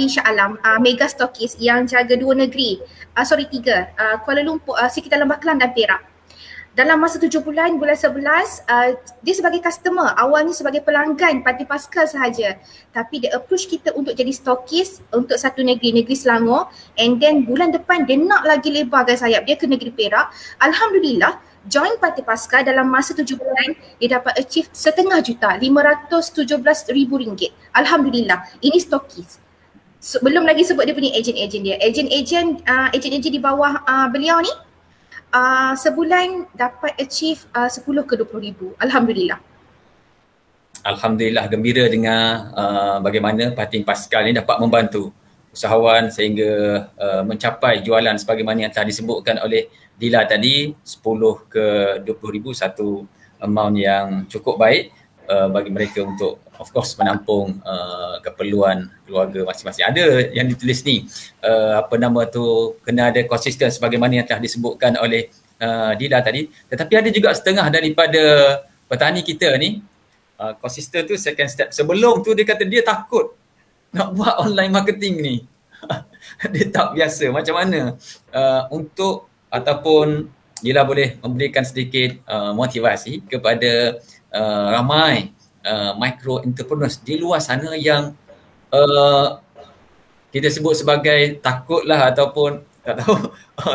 Shah Alam, mega stokis yang jaga 2 negeri. 3, Kuala Lumpur, sekitar Lembah Kelang dan Perak. Dalam masa 7 bulan, bulan 11, dia sebagai customer, awalnya sebagai pelanggan Pantai Pascal sahaja. Tapi dia approach kita untuk jadi stokis untuk satu negeri Selangor, and then bulan depan dia nak lagi lebarkan sayap dia ke negeri Perak. Alhamdulillah, join Pantai Pascal dalam masa 7 bulan, dia dapat achieve RM500,000, RM517,000. Alhamdulillah, ini stokis. Belum lagi sebut dia punya ejen-ejen dia. Ejen-ejen di bawah beliau ni, sebulan dapat achieve 10 ke 20,000. Alhamdulillah. Alhamdulillah, gembira dengar bagaimana Pantai Pascal ni dapat membantu usahawan sehingga mencapai jualan sebagaimana yang telah disebutkan oleh Dila tadi, 10 ke 20,000, satu amount yang cukup baik bagi mereka untuk of course menampung keperluan keluarga masing-masing. Ada yang ditulis ni, kena ada konsisten sebagaimana yang telah disebutkan oleh Dila tadi. Tetapi ada juga setengah daripada petani kita ni, konsisten tu second step. Sebelum tu dia kata dia takut nak buat online marketing ni. Dia tak biasa macam mana untuk ataupun Dila boleh memberikan sedikit motivasi kepada ramai micro entrepreneurs di luar sana yang kita sebut sebagai takutlah ataupun tak tahu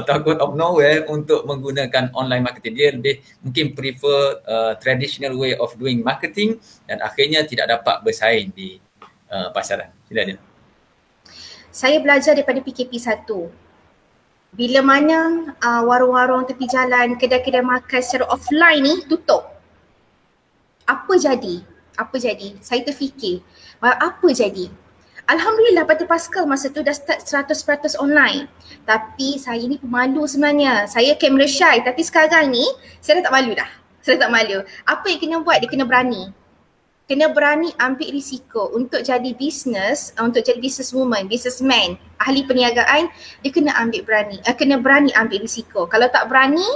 takut of nowhere untuk menggunakan online marketing. Dia lebih mungkin prefer traditional way of doing marketing dan akhirnya tidak dapat bersaing di pasaran. Sila dia. Saya belajar daripada PKP 1. Bila mana warung-warung tepi jalan, kedai-kedai makan secara offline ni tutup. Apa jadi? Saya terfikir, apa jadi? Alhamdulillah Pantai Pascal masa tu dah start 100% online. Tapi saya ni pemalu sebenarnya. Saya kamera shy, tapi sekarang ni saya dah tak malu dah. Saya tak malu. Apa yang kena buat? Dia kena berani. Kena berani ambil risiko untuk jadi business, untuk jadi businesswoman, businessman, ahli perniagaan, dia kena berani ambil risiko. Kalau tak berani,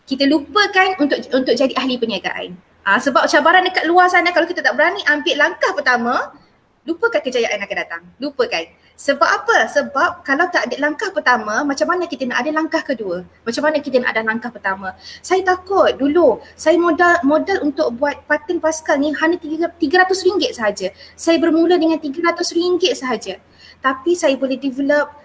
kita lupakan untuk jadi ahli perniagaan. Sebab cabaran dekat luar sana, kalau kita tak berani ambil langkah pertama, lupakan kejayaan akan datang. Lupakan. Sebab apa? Sebab kalau tak ada langkah pertama, macam mana kita nak ada langkah kedua? Macam mana kita nak ada langkah pertama? Saya takut dulu, saya modal untuk buat pattern Pascal ni hanya RM300 sahaja. Saya bermula dengan RM300 sahaja. Tapi saya boleh develop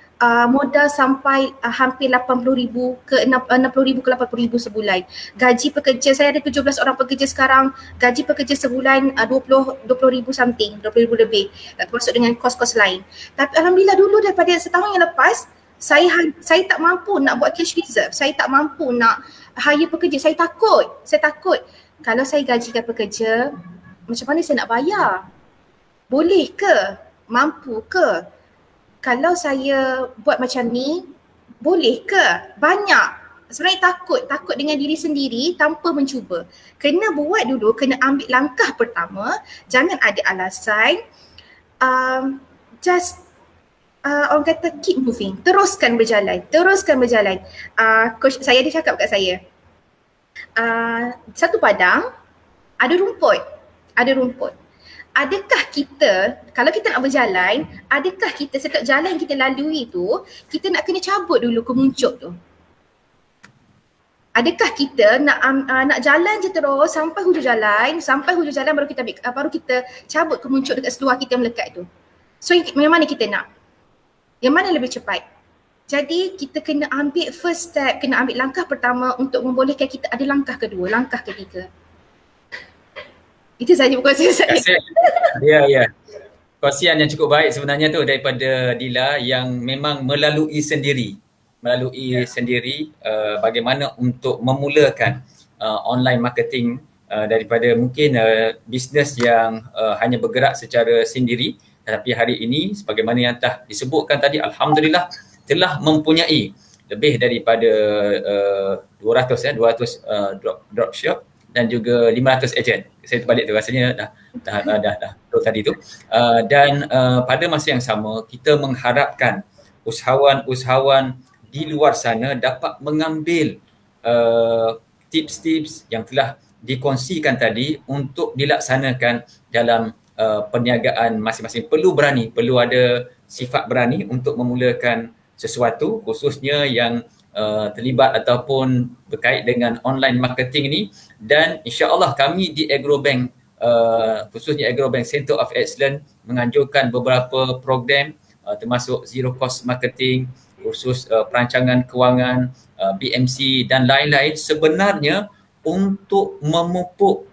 modal sampai hampir 80,000 ke 60,000 ke 80,000 sebulan. Gaji pekerja, saya ada 17 orang pekerja sekarang, gaji pekerja sebulan 20,000 something, 20,000 lebih, termasuk dengan kos-kos lain. Tapi alhamdulillah dulu daripada setahun yang lepas, saya tak mampu nak buat cash reserve, saya tak mampu nak hire pekerja, saya takut. Kalau saya gajikan pekerja, macam mana saya nak bayar? Boleh ke? Mampu ke? Kalau saya buat macam ni, boleh ke? Banyak. Sebenarnya takut dengan diri sendiri tanpa mencuba. Kena buat dulu, kena ambil langkah pertama. Jangan ada alasan. Orang kata keep moving. Teruskan berjalan. Coach saya dia cakap kat saya, satu padang ada rumput. Adakah kita, kalau kita nak berjalan, adakah kita setiap jalan yang kita lalui tu, kita nak kena cabut dulu kemuncuk tu? Adakah kita nak jalan je terus sampai hujung jalan baru kita cabut kemuncuk dekat seluar kita yang melekat tu? So yang mana kita nak? Yang mana lebih cepat? Jadi kita kena ambil first step, kena ambil langkah pertama untuk membolehkan kita ada langkah kedua, langkah ketiga. Itu sahaja perkongsian saya. Ya. Kongsian yang cukup baik sebenarnya tu daripada Dila yang memang melalui sendiri bagaimana untuk memulakan online marketing daripada mungkin bisnes yang hanya bergerak secara sendiri, tetapi hari ini sebagaimana yang telah disebutkan tadi, alhamdulillah telah mempunyai lebih daripada 200 dropship dan juga 500 ejen. Saya terbalik tu, rasanya dah tadi tu. Dan pada masa yang sama kita mengharapkan usahawan-usahawan di luar sana dapat mengambil tips-tips yang telah dikongsikan tadi untuk dilaksanakan dalam perniagaan masing-masing. Perlu ada sifat berani untuk memulakan sesuatu, khususnya yang terlibat ataupun berkait dengan online marketing ni. Dan insya-Allah kami di Agrobank, khususnya Agrobank Center of Excellence, menganjurkan beberapa program termasuk zero cost marketing, kursus perancangan kewangan, BMC dan lain-lain, sebenarnya untuk memupuk,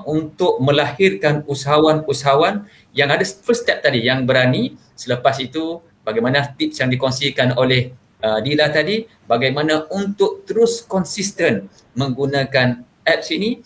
untuk melahirkan usahawan-usahawan yang ada first step tadi, yang berani. Selepas itu bagaimana tips yang dikongsikan oleh Dila tadi, bagaimana untuk terus konsisten menggunakan apps ini,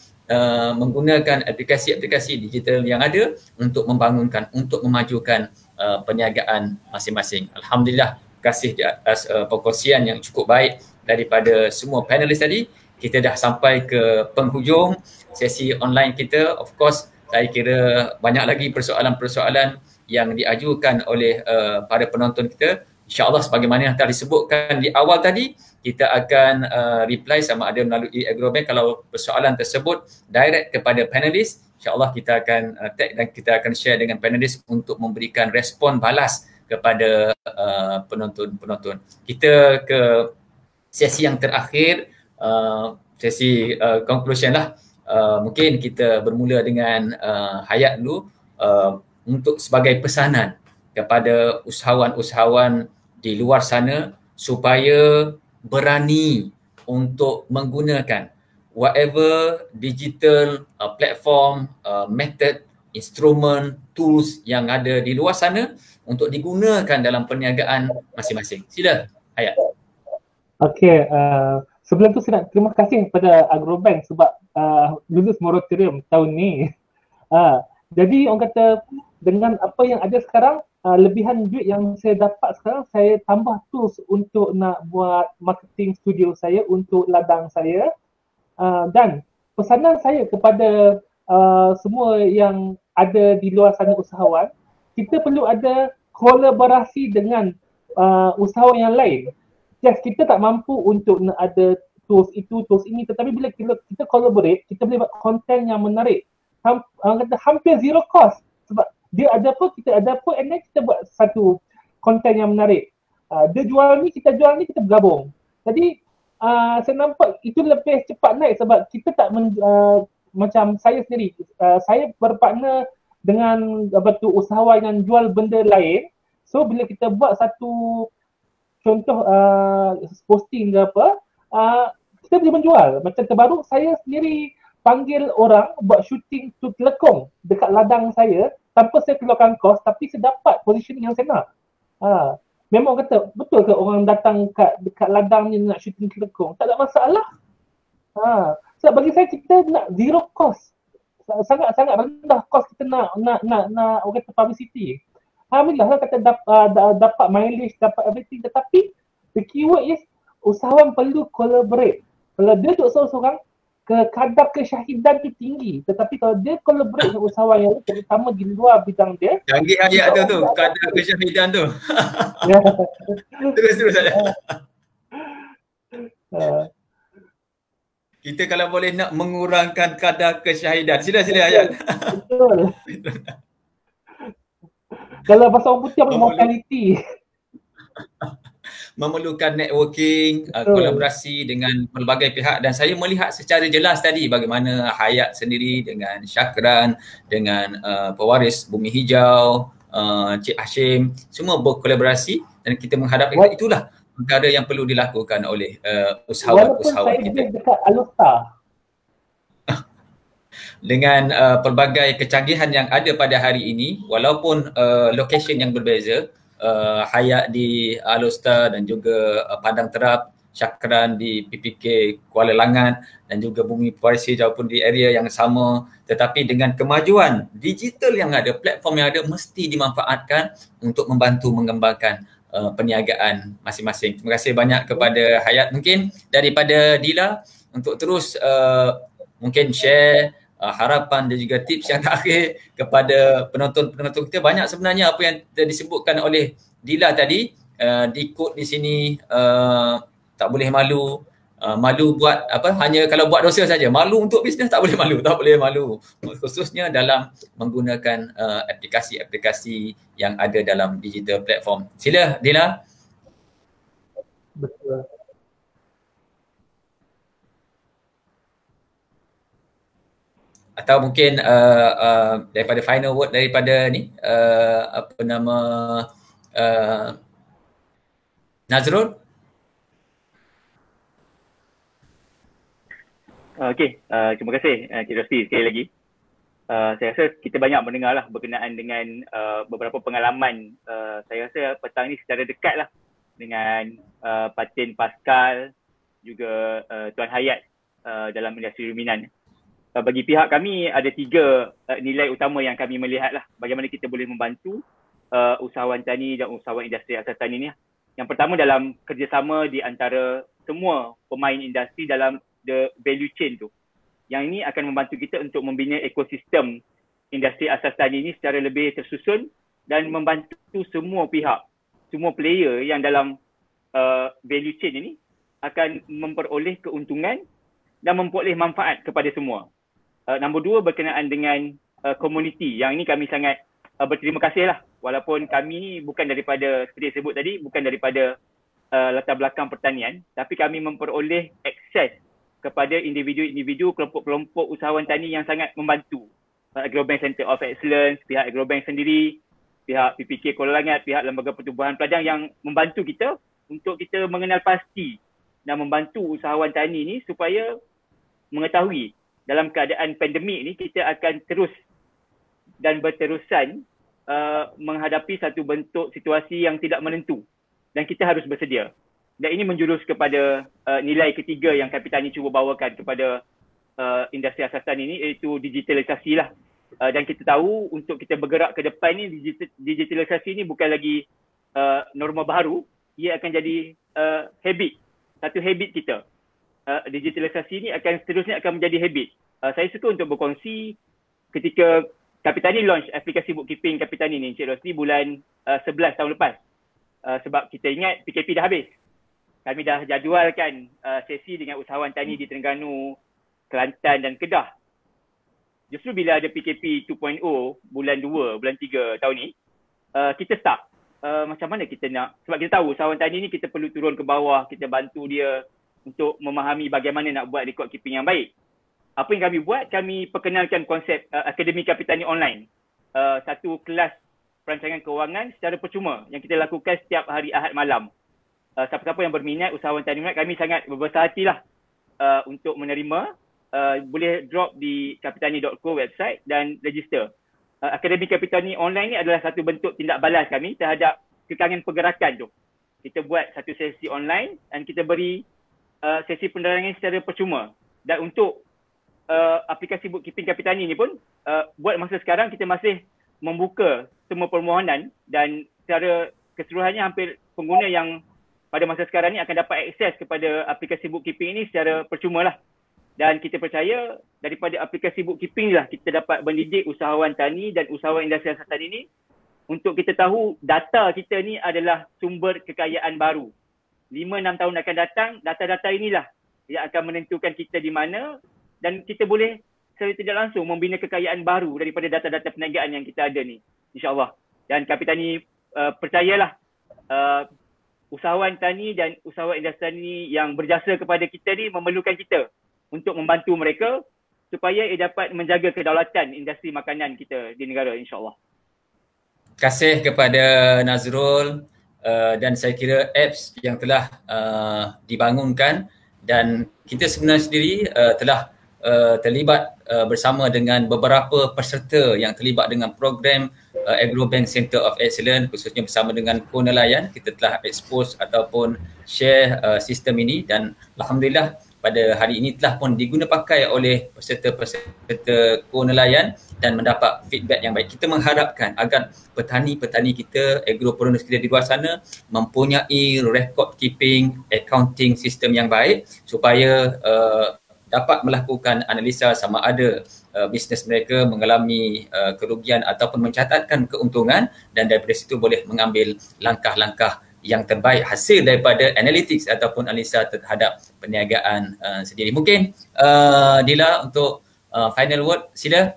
menggunakan aplikasi-aplikasi digital yang ada untuk membangunkan, untuk memajukan perniagaan masing-masing. Alhamdulillah, terima kasih di atas perkongsian yang cukup baik daripada semua panelis tadi. Kita dah sampai ke penghujung sesi online kita. Of course, saya kira banyak lagi persoalan-persoalan yang diajukan oleh para penonton kita. InsyaAllah sebagaimana yang telah disebutkan di awal tadi, kita akan reply sama ada melalui Agrobank. Kalau persoalan tersebut direct kepada panelis, insyaAllah kita akan tag dan kita akan share dengan panelis untuk memberikan respon balas kepada penonton-penonton. Kita ke sesi yang terakhir, sesi conclusion lah. Mungkin kita bermula dengan Hayat dulu untuk sebagai pesanan kepada usahawan-usahawan di luar sana supaya berani untuk menggunakan whatever digital platform, method, instrumen, tools yang ada di luar sana untuk digunakan dalam perniagaan masing-masing. Sila Hayat. Okey, sebelum tu saya nak terima kasih kepada Agrobank sebab lulus moratorium tahun ni. Jadi orang kata dengan apa yang ada sekarang, lebihan duit yang saya dapat sekarang, saya tambah tools untuk nak buat marketing studio saya, untuk ladang saya. Dan pesanan saya kepada semua yang ada di luar sana usahawan, kita perlu ada kolaborasi dengan usahawan yang lain. Yes, kita tak mampu untuk nak ada tools itu, tools ini, tetapi bila kita collaborate, kita boleh buat konten yang menarik. Kata hampir zero cost sebab dia ada apa, kita ada apa, and then kita buat satu konten yang menarik. Dia jual ni, kita jual ni, kita bergabung. Jadi saya nampak itu lebih cepat naik sebab kita tak macam saya sendiri, saya berpartner dengan usahawan yang jual benda lain. So bila kita buat satu contoh posting ke apa, kita boleh menjual. Macam terbaru saya sendiri panggil orang buat shooting tu telekong dekat ladang saya tanpa saya keluarkan kos, tapi saya dapat positioning yang saya nak. Memang kata, betul ke orang datang dekat ladang ni nak shooting telekong? Tak ada masalah. Sebab bagi saya kita nak zero cost. Sangat-sangat rendah cost kita nak orang kata publicity. Alhamdulillah lah kata dapat mileage, dapat everything, tetapi the keyword is usahawan perlu collaborate. Kalau dia duduk seorang-seorang, kadar kesyahidan tu tinggi, tetapi kalau dia collaborate dengan usahawan yang terutama di luar bidang dia, canggih ayat tu kadar kesyahidan tu. Terus saja. Kita kalau boleh nak mengurangkan kadar kesyahidan, sila ayat. Betul. Kalau bahasa orang putih apa mortality. Memerlukan networking, kolaborasi dengan pelbagai pihak, dan saya melihat secara jelas tadi bagaimana Hayat sendiri dengan Syakran, dengan pewaris Bumi Hijau, Cik Hashim, semua berkolaborasi dan kita menghadap itulah perkara yang perlu dilakukan oleh usahawan-usahawan kita. Walaupun saya dekat Alusta. Dengan pelbagai kecanggihan yang ada pada hari ini, walaupun location yang berbeza, Hayat di Alusta dan juga Padang Terap, Syakran di PPK Kuala Langat dan juga Bumi Pewaris Hijau pun di area yang sama, tetapi dengan kemajuan digital yang ada, platform yang ada mesti dimanfaatkan untuk membantu mengembangkan perniagaan masing-masing. Terima kasih banyak kepada Hayat. Mungkin daripada Dila untuk terus mungkin share harapan dan juga tips yang terakhir kepada penonton-penonton kita. Banyak sebenarnya apa yang disebutkan oleh Dila tadi, di sini tak boleh malu. Malu buat apa, hanya kalau buat dosa saja. Malu untuk bisnes tak boleh malu. Khususnya dalam menggunakan aplikasi-aplikasi yang ada dalam digital platform. Sila Dila. Betul. Atau mungkin daripada final word daripada ni apa nama Nazrul. Okey, terima kasih Cik Rosli sekali lagi. Saya rasa kita banyak mendengar lah berkenaan dengan beberapa pengalaman. Saya rasa petang ni secara dekat lah dengan Patin Pascal, juga Tuan Hayat dalam industri ruminan. Bagi pihak kami ada 3 nilai utama yang kami melihat lah bagaimana kita boleh membantu usahawan tani dan usahawan industri asas tani ni. Yang pertama dalam kerjasama di antara semua pemain industri dalam the value chain tu. Yang ini akan membantu kita untuk membina ekosistem industri asas tani ini secara lebih tersusun dan membantu semua pihak, semua player yang dalam value chain ini akan memperoleh keuntungan dan memperoleh manfaat kepada semua. Nombor 2 berkenaan dengan komuniti. Yang ini kami sangat berterima kasih lah. Walaupun kami bukan daripada, seperti saya sebut tadi, bukan daripada latar belakang pertanian, tapi kami memperoleh akses kepada individu-individu, kelompok-kelompok usahawan tani yang sangat membantu. Agrobank Center of Excellence, pihak Agrobank sendiri, pihak PPK Kuala Langat, pihak Lembaga Pertubuhan Peladang yang membantu kita untuk kita mengenal pasti dan membantu usahawan tani ni supaya mengetahui dalam keadaan pandemik ni kita akan terus dan berterusan menghadapi satu bentuk situasi yang tidak menentu dan kita harus bersedia. Dan ini menjurus kepada nilai ketiga yang Kapitani cuba bawakan kepada industri asas tani ini, iaitu digitalisasi lah. Dan kita tahu untuk kita bergerak ke depan ni, digitalisasi ni bukan lagi norma baru, ia akan jadi habit, satu habit kita. Digitalisasi ni akan seterusnya akan menjadi habit. Saya suka untuk berkongsi ketika Kapitani launch aplikasi bookkeeping Kapitani ni, Encik Rosli, bulan 11 tahun lepas. Sebab kita ingat PKP dah habis. Kami dah jadualkan sesi dengan usahawan tani di Terengganu, Kelantan dan Kedah. Justru bila ada PKP 2.0 bulan 2, bulan 3 tahun ni, kita start. macam mana kita nak, sebab kita tahu usahawan tani ni kita perlu turun ke bawah, kita bantu dia untuk memahami bagaimana nak buat record keeping yang baik. Apa yang kami buat, kami perkenalkan konsep Akademi Kapitani Online. Satu kelas perancangan kewangan secara percuma yang kita lakukan setiap hari Ahad malam. Siapa-siapa yang berminat, usahawan tani minat, kami sangat berbesar hatilah untuk menerima. Boleh drop di kapitani.co website dan register. Akademi Kapitani Online ni adalah satu bentuk tindak balas kami terhadap kekangan pergerakan tu. Kita buat satu sesi online dan kita beri sesi penerangan secara percuma. Dan untuk aplikasi bookkeeping Kapitani ni pun buat masa sekarang kita masih membuka semua permohonan dan secara keseluruhannya hampir pengguna yang pada masa sekarang ni akan dapat akses kepada aplikasi bookkeeping ini secara percuma lah. Dan kita percaya daripada aplikasi bookkeeping lah kita dapat mendidik usahawan tani dan usahawan industri siasatan ini untuk kita tahu data kita ni adalah sumber kekayaan baru. 5-6 tahun akan datang, data-data inilah yang akan menentukan kita di mana dan kita boleh secara tidak langsung membina kekayaan baru daripada data-data perniagaan yang kita ada ni, insyaAllah. Dan Kapitani percayalah usahawan tani dan usahawan industri tani yang berjasa kepada kita ni memerlukan kita untuk membantu mereka supaya ia dapat menjaga kedaulatan industri makanan kita di negara, insyaAllah. Terima kasih kepada Nazrul dan saya kira apps yang telah dibangunkan dan kita sebenarnya sendiri telah terlibat bersama dengan beberapa peserta yang terlibat dengan program Agrobank Center of Excellence, khususnya bersama dengan Ko-Nelayan. Kita telah expose ataupun share sistem ini dan alhamdulillah pada hari ini telah pun diguna pakai oleh peserta-peserta Ko-Nelayan dan mendapat feedback yang baik. Kita mengharapkan agar petani-petani kita, agropreneurs kita di luar sana mempunyai record keeping, accounting sistem yang baik supaya dapat melakukan analisa sama ada bisnes mereka mengalami kerugian ataupun mencatatkan keuntungan dan daripada situ boleh mengambil langkah-langkah yang terbaik hasil daripada analytics ataupun analisa terhadap perniagaan sendiri. Mungkin Dila untuk final word, sila.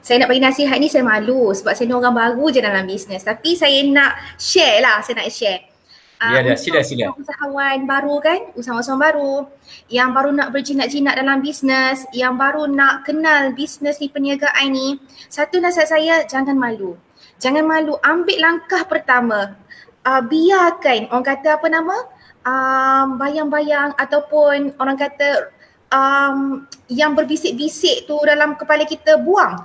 Saya nak bagi nasihat ni, saya malu sebab saya ni orang baru je dalam bisnes, tapi saya nak share lah, saya nak share. Ya, sila. Usahawan baru kan, usahawan baru yang baru nak berjinak-jinak dalam bisnes, yang baru nak kenal bisnes ni, perniagaan ni, satu nasihat saya, jangan malu. Jangan malu, ambil langkah pertama. Biarkan orang kata apa nama, bayang-bayang ataupun orang kata yang berbisik-bisik tu dalam kepala kita buang,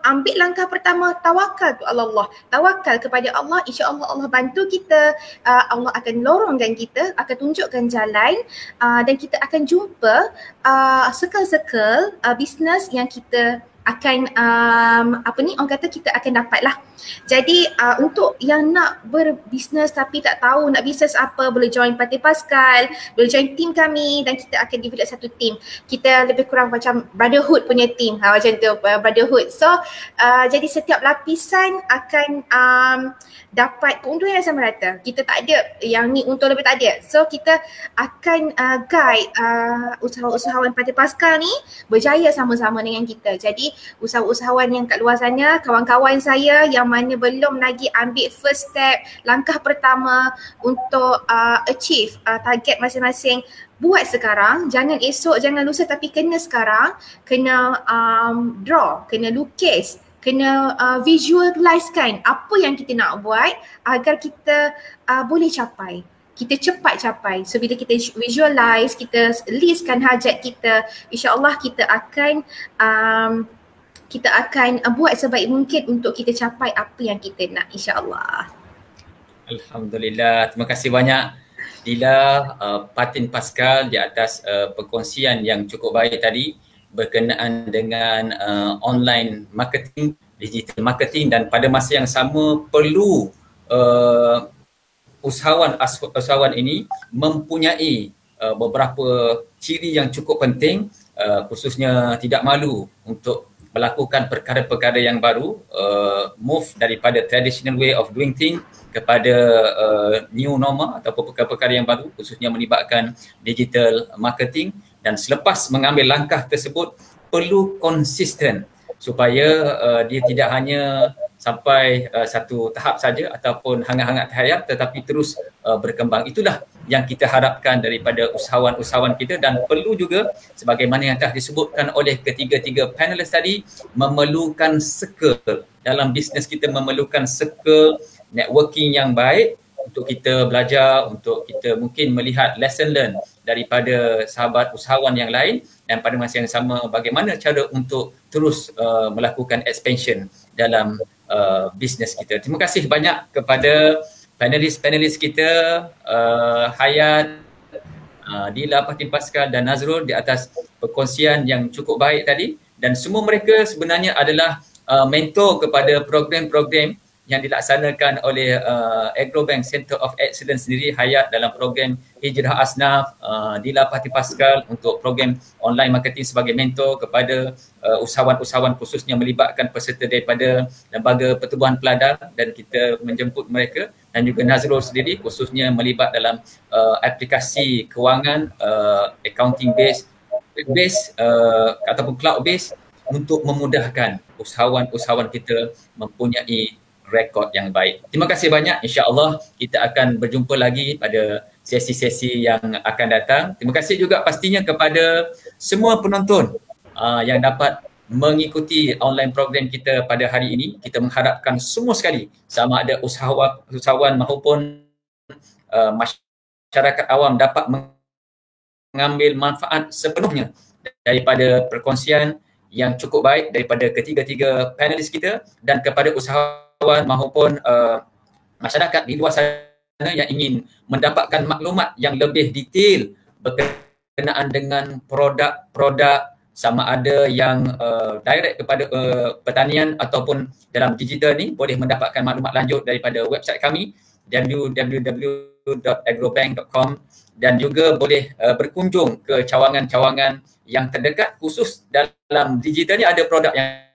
ambil langkah pertama, tawakal tu Allah, tawakal kepada Allah, insya-Allah Allah bantu kita, Allah akan lorongkan kita, akan tunjukkan jalan dan kita akan jumpa circle-circle bisnes yang kita akan orang kata kita akan dapat lah. Jadi untuk yang nak berbisnes tapi tak tahu nak bisnes apa, boleh join Parti Pascal, boleh join team kami dan kita akan develop satu team. Kita lebih kurang macam brotherhood punya team, macam tu, brotherhood. So jadi setiap lapisan akan dapat keuntungan yang sama rata. Kita tak ada yang ni untung lebih, tak ada. So kita akan guide usahawan Parti Pascal ni berjaya sama-sama dengan kita. Jadi usahawan yang kat luar sana, kawan-kawan saya yang mana belum lagi ambil first step, langkah pertama untuk achieve target masing-masing, buat sekarang, jangan esok, jangan lusa, tapi kena sekarang, kena draw, kena lukis, kena visualizekan apa yang kita nak buat agar kita boleh capai. Kita cepat capai. So bila kita visualize, kita listkan hajat kita, insya-Allah kita akan buat sebaik mungkin untuk kita capai apa yang kita nak, insya-Allah. Alhamdulillah. Terima kasih banyak Dila, Parti Pascal di atas perkongsian yang cukup baik tadi berkenaan dengan online marketing, digital marketing, dan pada masa yang sama perlu usahawan ini mempunyai beberapa ciri yang cukup penting, khususnya tidak malu untuk melakukan perkara-perkara yang baru, move daripada traditional way of doing things kepada new normal ataupun perkara-perkara yang baru, khususnya melibatkan digital marketing. Dan selepas mengambil langkah tersebut perlu konsisten supaya dia tidak hanya sampai satu tahap saja ataupun hangat-hangat hayat, tetapi terus berkembang. Itulah yang kita harapkan daripada usahawan-usahawan kita, dan perlu juga sebagaimana yang telah disebutkan oleh ketiga-tiga panelis tadi, memerlukan circle dalam bisnes kita, memerlukan circle networking yang baik untuk kita belajar, untuk kita mungkin melihat lesson learn daripada sahabat usahawan yang lain, dan pada masa yang sama bagaimana cara untuk terus melakukan expansion dalam bisnes kita. Terima kasih banyak kepada panelis-panelis kita, Hayat, Dila, Fatin Pascal dan Nazrul di atas perkongsian yang cukup baik tadi, dan semua mereka sebenarnya adalah mentor kepada program-program yang dilaksanakan oleh Agrobank Center of Excellence sendiri. Hayat dalam program Hijrah Asnaf, Dila, Fatin Pascal untuk program online marketing sebagai mentor kepada usahawan-usahawan, khususnya melibatkan peserta daripada Lembaga Pertubuhan Peladang, dan kita menjemput mereka, dan juga Nazrul sendiri khususnya melibat dalam aplikasi kewangan, accounting based ataupun cloud based, untuk memudahkan usahawan-usahawan kita mempunyai rekod yang baik. Terima kasih banyak. InsyaAllah kita akan berjumpa lagi pada sesi-sesi yang akan datang. Terima kasih juga pastinya kepada semua penonton yang dapat mengikuti online program kita pada hari ini. Kita mengharapkan semua sekali, sama ada usahawan maupun masyarakat awam, dapat mengambil manfaat sepenuhnya daripada perkongsian yang cukup baik daripada ketiga-tiga panelis kita, dan kepada usahawan maupun masyarakat di luar sana yang ingin mendapatkan maklumat yang lebih detail berkenaan dengan produk-produk, sama ada yang direct kepada pertanian ataupun dalam digital ni, boleh mendapatkan maklumat lanjut daripada website kami www.agrobank.com, dan juga boleh berkunjung ke cawangan-cawangan yang terdekat. Khusus dalam digital ni ada produk yang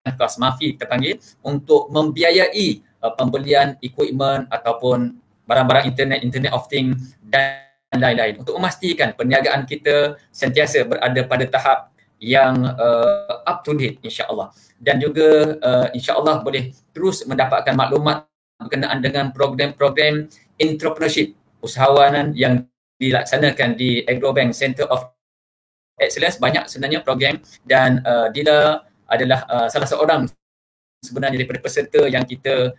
kelas MAFI kita panggil, untuk membiayai pembelian equipment ataupun barang-barang internet of things dan lain-lain, untuk memastikan perniagaan kita sentiasa berada pada tahap yang up to date, insya-Allah. Dan juga insya-Allah boleh terus mendapatkan maklumat berkenaan dengan program-program entrepreneurship, usahawanan yang dilaksanakan di Agrobank Center of Excellence. Banyak sebenarnya program, dan Dila adalah salah seorang sebenarnya daripada peserta yang kita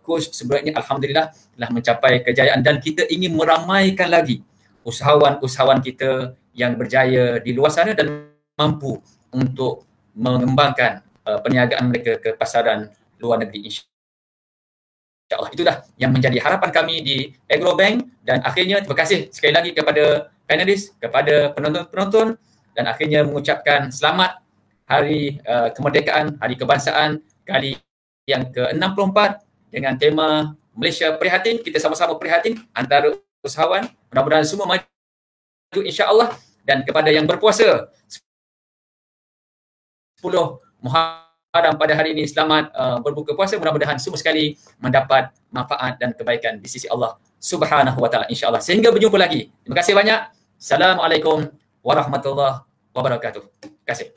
coach. Sebenarnya alhamdulillah telah mencapai kejayaan, dan kita ingin meramaikan lagi usahawan-usahawan kita yang berjaya di luar sana dan mampu untuk mengembangkan perniagaan mereka ke pasaran luar negeri, insya-Allah. Itulah yang menjadi harapan kami di Agrobank. Dan akhirnya terima kasih sekali lagi kepada panelis, kepada penonton-penonton, dan akhirnya mengucapkan selamat Hari Kemerdekaan, Hari Kebangsaan kali yang ke-64 dengan tema Malaysia Prihatin. Kita sama-sama prihatin antara usahawan. Mudah-mudahan semua maju, insya-Allah. Dan kepada yang berpuasa 10 Muharram pada hari ini, selamat berbuka puasa. Mudah-mudahan semua sekali mendapat manfaat dan kebaikan di sisi Allah Subhanahu wa taala, insya-Allah. Sehingga berjumpa lagi. Terima kasih banyak. Assalamualaikum warahmatullahi wabarakatuh. Terima kasih.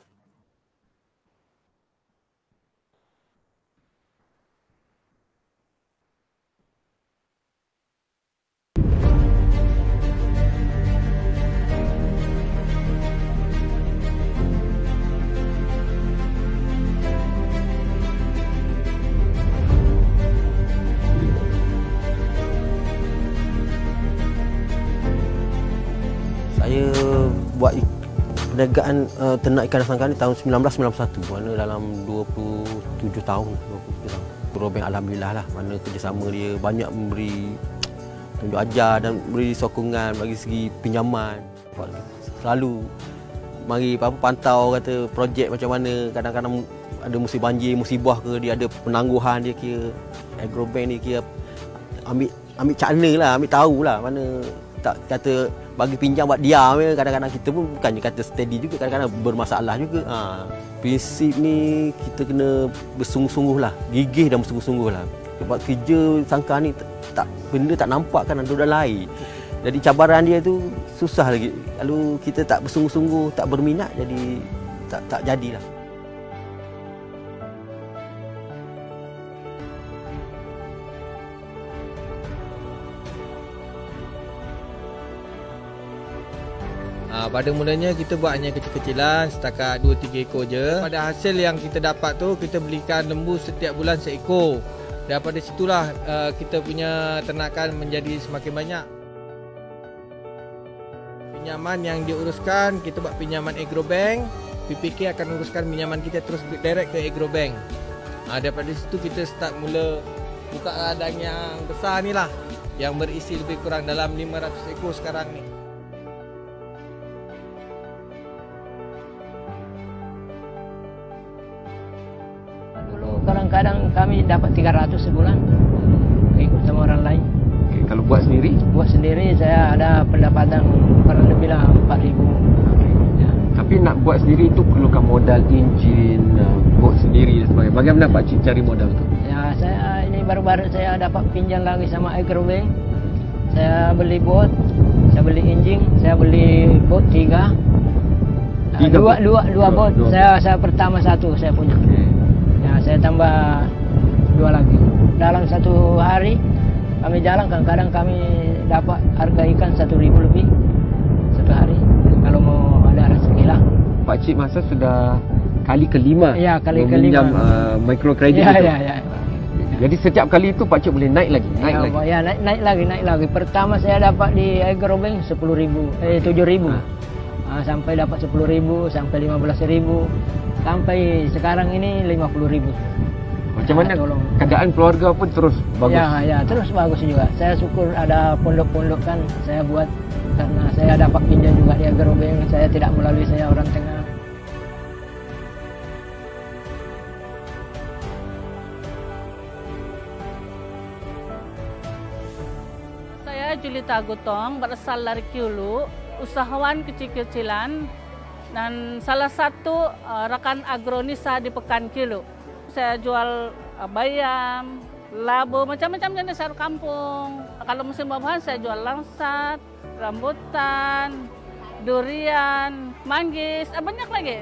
Saya buat perniagaan ternak ikan asangka ni tahun 1991, mana dalam 27 tahun. Agrobank alhamdulillah lah, mana kerjasama dia banyak memberi tunjuk ajar dan beri sokongan bagi segi pinjaman. Selalu mari pantau kata projek macam mana, kadang-kadang ada musim banjir, musibah ke, dia ada penangguhan dia, kira Agrobank ni kira ambil cakna lah, ambil tahu lah mana tak kata bagi pinjam buat diam ya. Kadang-kadang kita pun bukannya kata steady juga, kadang-kadang bermasalah juga. Prinsip ni kita kena bersungguh-sungguh lah, gigih dan bersungguh-sungguh lah. Sebab kerja sangka ni benda tak nampak kan ada lain. Jadi cabaran dia tu susah lagi. Kalau kita tak bersungguh-sungguh, tak berminat, jadi tak jadilah. Pada mulanya kita buat hanya kecil-kecilan, setakat 2-3 ekor je. Pada hasil yang kita dapat tu, kita belikan lembu setiap bulan seekor. Daripada situlah kita punya ternakan menjadi semakin banyak. Pinjaman yang diuruskan, kita buat pinjaman Agrobank. PPK akan uruskan pinjaman kita terus direct ke Agrobank. Daripada situ kita start mula buka ladang yang besar ni lah, yang berisi lebih kurang dalam 500 ekor sekarang ni. Dulu kadang-kadang kami dapat 300 sebulan, ikut sama orang lain. Okay, kalau buat sendiri? Buat sendiri saya ada pendapatan kurang lebih lah 4,000. Ya. Tapi nak buat sendiri itu perlukan modal enjin, bot sendiri dan sebagainya. Bagaimana Pak Cik cari modal tu? Ya, saya ini baru-baru saya dapat pinjam lagi sama Agrobank. Saya beli bot, saya beli enjin, saya beli bot 3. Dua bot. Saya pertama 1 saya punya. Okay. Ya, saya tambah 2 lagi. Dalam 1 hari kami jalan, kadang-kadang kami dapat harga ikan 1,000 lebih 1 hari. Kalau mau ada rezeki lah. Pak Cik masa sudah kali ke-5 meminjam microkredit itu. Ya. Jadi setiap kali itu Pak Cik boleh naik lagi, naik lagi. Pertama saya dapat di Agrobank 7,000. Sampai dapat 10,000, sampai 15,000, sampai sekarang ini 50,000. Macam mana keadaan keluarga pun terus bagus? Ya, terus bagus juga. Saya syukur ada pondok-pondok kan saya buat, karena saya dapat pinjam juga di Agrobank. Saya tidak melalui saya orang tengah. Saya Julita Gutong, berasal dari Kiulu, usahawan kecil-kecilan dan salah satu rekan agronisa di Pekan Kiulu. Saya jual bayam, labu, macam-macam jenis sayur kampung. Kalau musim buah-buahan saya jual langsat, rambutan, durian, manggis, banyak lagi.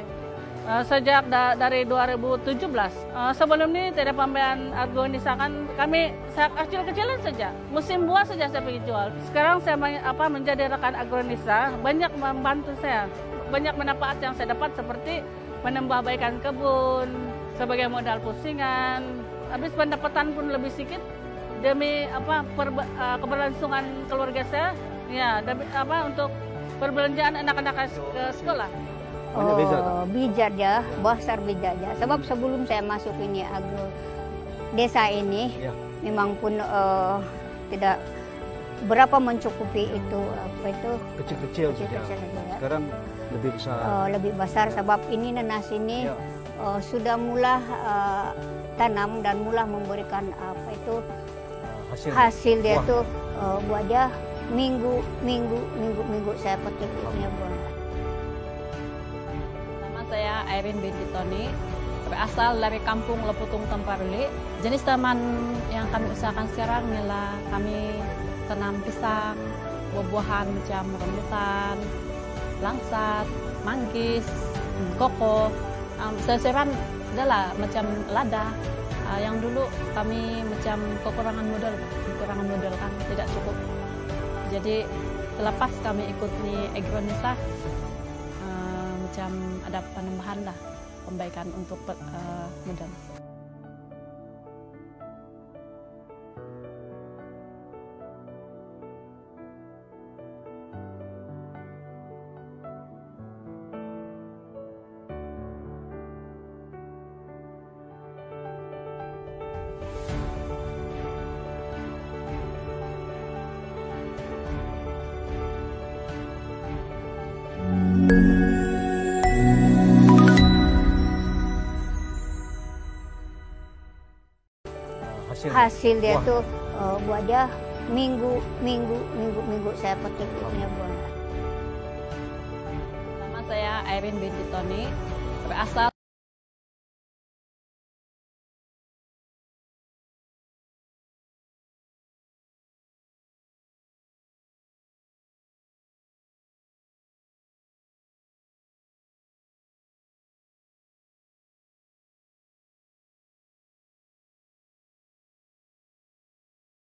Sejak dari 2017. Sebelum ini tidak pembelian agronisa kan kami kecil-kecilan saja. Musim buah saja saya pergi jual. Sekarang saya menjadi rekan agronisa, banyak membantu saya. Banyak manfaat yang saya dapat seperti menambah baikan kebun, sebagai modal pusingan. Habis pendapatan pun lebih sedikit demi keberlangsungan keluarga saya. Ya, demi untuk perbelanjaan anak-anak ke sekolah. Bijak ya, besar bijak ya. Sebab sebelum saya masuk ini agro desa ini, memang pun tidak berapa mencukupi itu kecil-kecil saja. Sekarang lebih besar. Lebih besar sebab ini nanas ini sudah mula tanam dan mula memberikan hasil dia tuh buat dia minggu saya petik punya buah. Saya Irene binti Tony, berasal dari kampung Leputung Temparuli. Jenis tanaman yang kami usahakan sekarang ialah kami tanam pisang, buah-buahan macam rambutan, langsat, manggis, koko. Sekarang adalah macam lada. Yang dulu kami macam kekurangan modal kan tidak cukup. Jadi selepas kami ikut di agronisa, macam ada penambahan lah, pembaikan untuk modal. Hasil dia tuh buat dia minggu saya petik punya buah. Nama saya Irene binti Tony, berasal